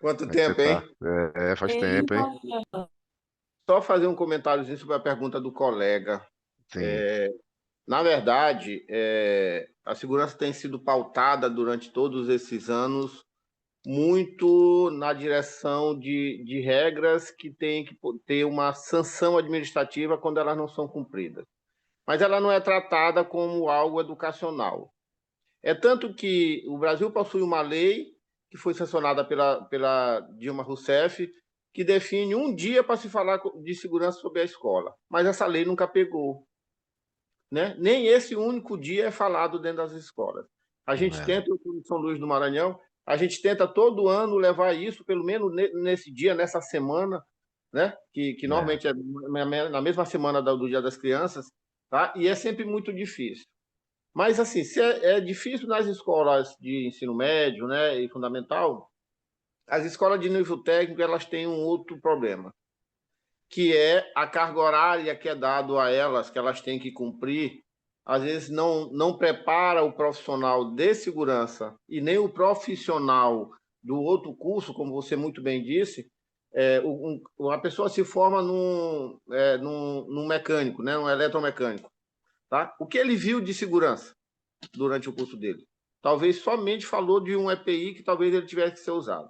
Quanto Como é que você tempo, tá? hein? Faz tempo, hein? Só fazer um comentáriozinho sobre a pergunta do colega. Sim. Na verdade, a segurança tem sido pautada durante todos esses anos muito na direção de regras que têm que ter uma sanção administrativa quando elas não são cumpridas. Mas ela não é tratada como algo educacional. É tanto que o Brasil possui uma lei que foi sancionada pela Dilma Rousseff, que define um dia para se falar de segurança sobre a escola. Mas essa lei nunca pegou, né? Nem esse único dia é falado dentro das escolas. A gente É, tenta, eu estou em São Luís do Maranhão, a gente tenta todo ano levar isso, pelo menos nesse dia, nessa semana, né? Que é, normalmente é na mesma semana do Dia das Crianças, tá? E é sempre muito difícil. Mas, assim, se é difícil nas escolas de ensino médio, né, e fundamental, As escolas de nível técnico, elas têm um outro problema, que é a carga horária que é dado a elas, que elas têm que cumprir, às vezes não prepara o profissional de segurança e nem o profissional do outro curso, como você muito bem disse. A pessoa se forma num mecânico, né, num eletromecânico. Tá? O que ele viu de segurança durante o curso dele? Talvez somente falou de um EPI que talvez ele tivesse que ser usado.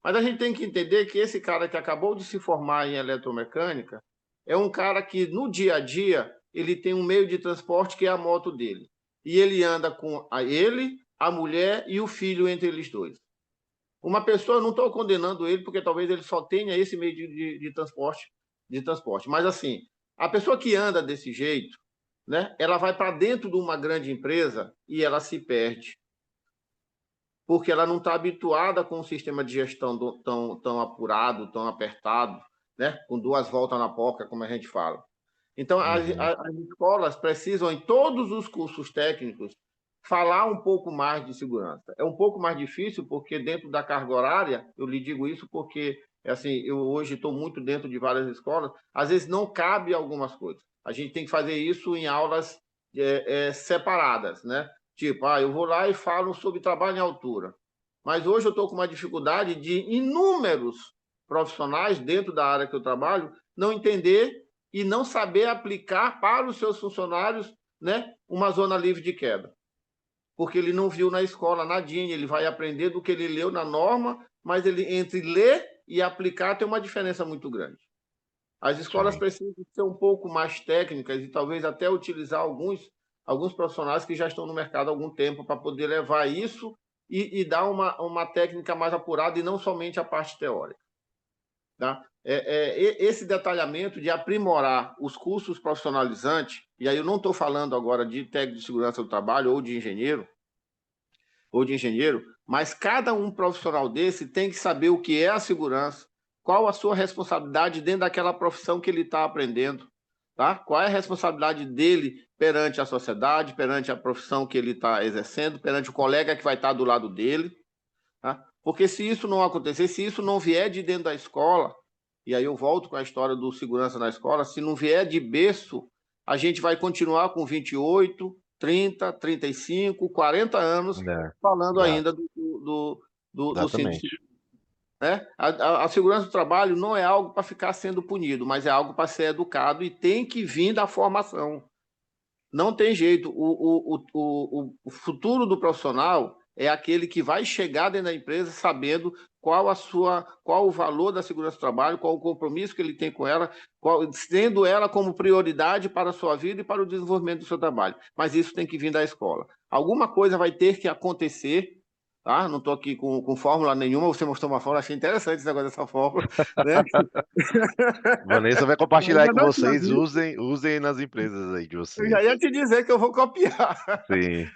Mas a gente tem que entender que esse cara que acabou de se formar em eletromecânica é um cara que, no dia a dia, ele tem um meio de transporte que é a moto dele. E ele anda com ele, a mulher e o filho entre eles dois. Uma pessoa, eu não estou condenando ele, porque talvez ele só tenha esse meio de transporte. Mas, assim, a pessoa que anda desse jeito, né, ela vai para dentro de uma grande empresa e ela se perde, porque ela não está habituada com um sistema de gestão tão apurado, tão apertado, né? Com 2 voltas na porca, como a gente fala. Então, as escolas precisam, em todos os cursos técnicos, falar um pouco mais de segurança. É um pouco mais difícil, porque dentro da carga horária, eu lhe digo isso porque, assim, eu hoje estou muito dentro de várias escolas, às vezes não cabe algumas coisas. A gente tem que fazer isso em aulas separadas, né? Tipo, eu vou lá e falo sobre trabalho em altura. Mas hoje eu estou com uma dificuldade de inúmeros profissionais dentro da área que eu trabalho não entender e não saber aplicar para os seus funcionários, né, uma zona livre de queda. Porque ele não viu na escola nadinha, ele vai aprender do que ele leu na norma, mas ele entre ler e aplicar tem uma diferença muito grande. As escolas Sim. precisam ser um pouco mais técnicas e talvez até utilizar alguns profissionais que já estão no mercado há algum tempo para poder levar isso e dar uma técnica mais apurada e não somente a parte teórica. Tá? Esse detalhamento de aprimorar os cursos profissionalizantes, e aí eu não estou falando agora de técnico de segurança do trabalho ou de engenheiro, mas cada um profissional desse tem que saber o que é a segurança, qual a sua responsabilidade dentro daquela profissão que ele está aprendendo, tá? Qual é a responsabilidade dele perante a sociedade, perante a profissão que ele está exercendo, perante o colega que vai estar do lado dele, tá? Porque se isso não acontecer, se isso não vier de dentro da escola, e aí eu volto com a história do segurança na escola, se não vier de berço, a gente vai continuar com 28, 30, 35, 40 anos falando ainda do cinto de Exatamente. segurança. Né? A segurança do trabalho não é algo para ficar sendo punido, mas é algo para ser educado e tem que vir da formação. Não tem jeito. O futuro do profissional é aquele que vai chegar dentro da empresa sabendo qual o valor da segurança do trabalho, qual o compromisso que ele tem com ela, tendo ela como prioridade para a sua vida e para o desenvolvimento do seu trabalho. Mas isso tem que vir da escola. Alguma coisa vai ter que acontecer. Tá? Não estou aqui com fórmula nenhuma, você mostrou uma fórmula, achei interessante esse negócio dessa fórmula. Né? Vanessa vai compartilhar aí Eu com não tinha vocês, visto. usem nas empresas aí de Eu vocês. já ia te dizer que eu vou copiar. Sim.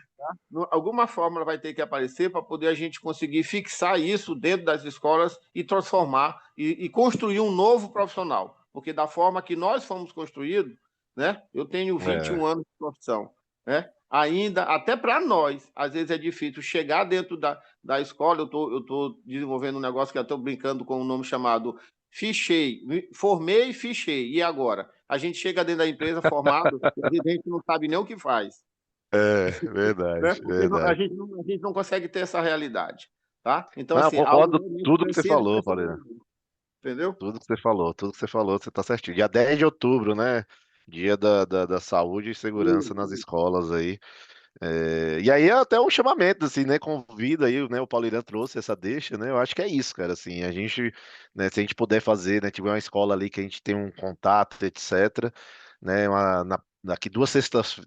Alguma fórmula vai ter que aparecer para poder a gente conseguir fixar isso dentro das escolas e transformar e construir um novo profissional. Porque da forma que nós fomos construídos, né? Eu tenho 21 anos de profissão, né? Ainda, até para nós, às vezes é difícil chegar dentro da escola. Eu tô desenvolvendo um negócio que eu estou brincando com um nome chamado fichei, formei e fichei. E agora? A gente chega dentro da empresa formado e a gente não sabe nem o que faz. Né? Verdade, Porque a verdade. gente não consegue ter essa realidade, tá? Então, Não, eu assim, algo concordo com realmente tudo que você falou, precisa Paulina. mudar, entendeu? Tudo que você tá certinho. Dia 10 de outubro, né? Dia da saúde e segurança nas escolas aí. E aí é até um chamamento, assim, né? Convida aí, né? O Paulirã trouxe essa deixa, né? Eu acho que é isso, cara, assim, a gente, né? Se a gente puder fazer, né? Tiver uma escola ali que a gente tem um contato, etc., né? Daqui 2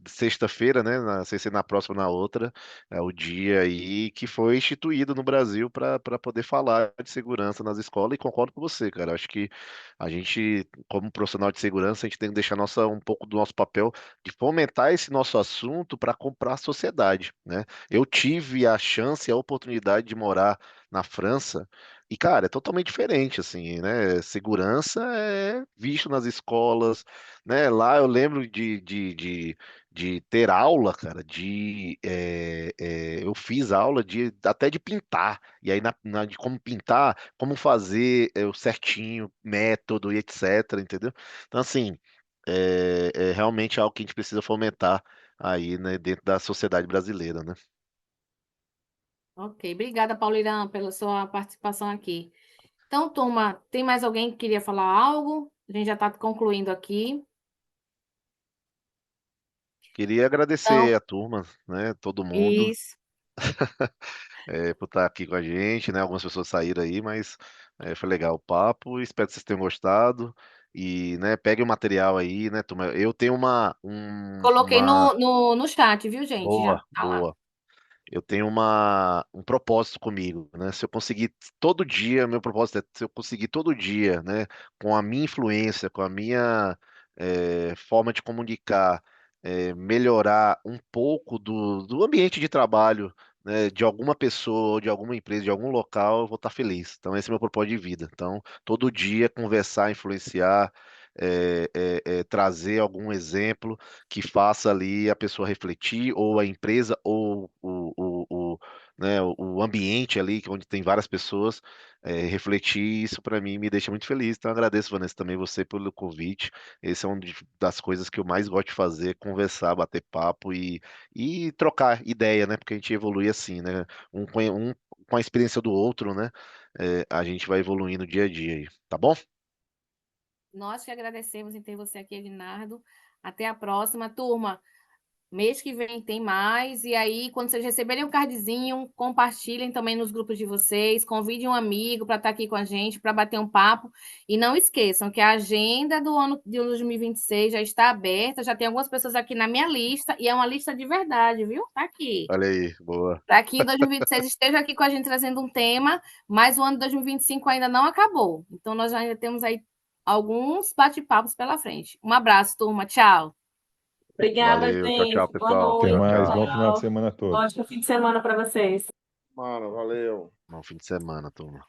sexta-feira, né? Sem ser na próxima, na outra, é o dia aí que foi instituído no Brasil para poder falar de segurança nas escolas, e concordo com você, cara. Acho que a gente, como profissional de segurança, a gente tem que deixar um pouco do nosso papel de fomentar esse nosso assunto para comprar a sociedade, né? Eu tive a chance, a oportunidade de morar na França e, cara, é totalmente diferente, assim, né? Segurança é visto nas escolas, né? Lá eu lembro de de ter aula, cara, eu fiz aula até de pintar, e aí de como pintar, como fazer o certinho, método e etc, entendeu? Então, assim, é realmente algo que a gente precisa fomentar aí, né, dentro da sociedade brasileira, né? Ok, obrigada, Paulo Irã, pela sua participação aqui. Então, turma, tem mais alguém que queria falar algo? A gente já está concluindo aqui. Queria agradecer Então, a turma, né, todo mundo, isso. por estar aqui com a gente, né? Algumas pessoas saíram aí, mas foi legal o papo. Espero que vocês tenham gostado. E, né, pegue o material aí, né, turma? Eu tenho Coloquei uma... no chat, viu, gente? Já Boa, tá lá. boa. Eu tenho um propósito comigo, né? Se eu conseguir todo dia, meu propósito é se eu conseguir todo dia, né, com a minha influência, com a minha forma de comunicar, melhorar um pouco do ambiente de trabalho, né, de alguma pessoa, de alguma empresa, de algum local, eu vou estar feliz. Então, esse é meu propósito de vida. Então, todo dia conversar, influenciar, trazer algum exemplo que faça ali a pessoa refletir, ou a empresa, ou né, o ambiente ali, onde tem várias pessoas, refletir, isso para mim me deixa muito feliz. Então, agradeço, Vanessa, também você pelo convite. Esse é uma das coisas que eu mais gosto de fazer, conversar, bater papo e trocar ideia, né? Porque a gente evolui assim, né? Um com a experiência do outro, né? A gente vai evoluindo dia a dia aí, tá bom? Nós que agradecemos em ter você aqui, Ednardo. Até a próxima, turma. Mês que vem tem mais. E aí, quando vocês receberem um cardzinho, compartilhem também nos grupos de vocês. Convidem um amigo para estar aqui com a gente, para bater um papo. E não esqueçam que a agenda do ano de 2026 já está aberta. Já tem algumas pessoas aqui na minha lista. E é uma lista de verdade, viu? Tá aqui. Olha aí, boa. Para que em 2026 esteja aqui com a gente trazendo um tema, mas o ano de 2025 ainda não acabou. Então, nós ainda temos aí alguns bate-papos pela frente. Um abraço, turma. Tchau. Obrigada, Valeu, tchau, tchau, gente. Boa pessoal. Até Tchau, noite. mais. tchau. Bom final de Tchau. semana a todos. Ótimo fim de semana para vocês. Mano, valeu. Bom fim de semana, turma.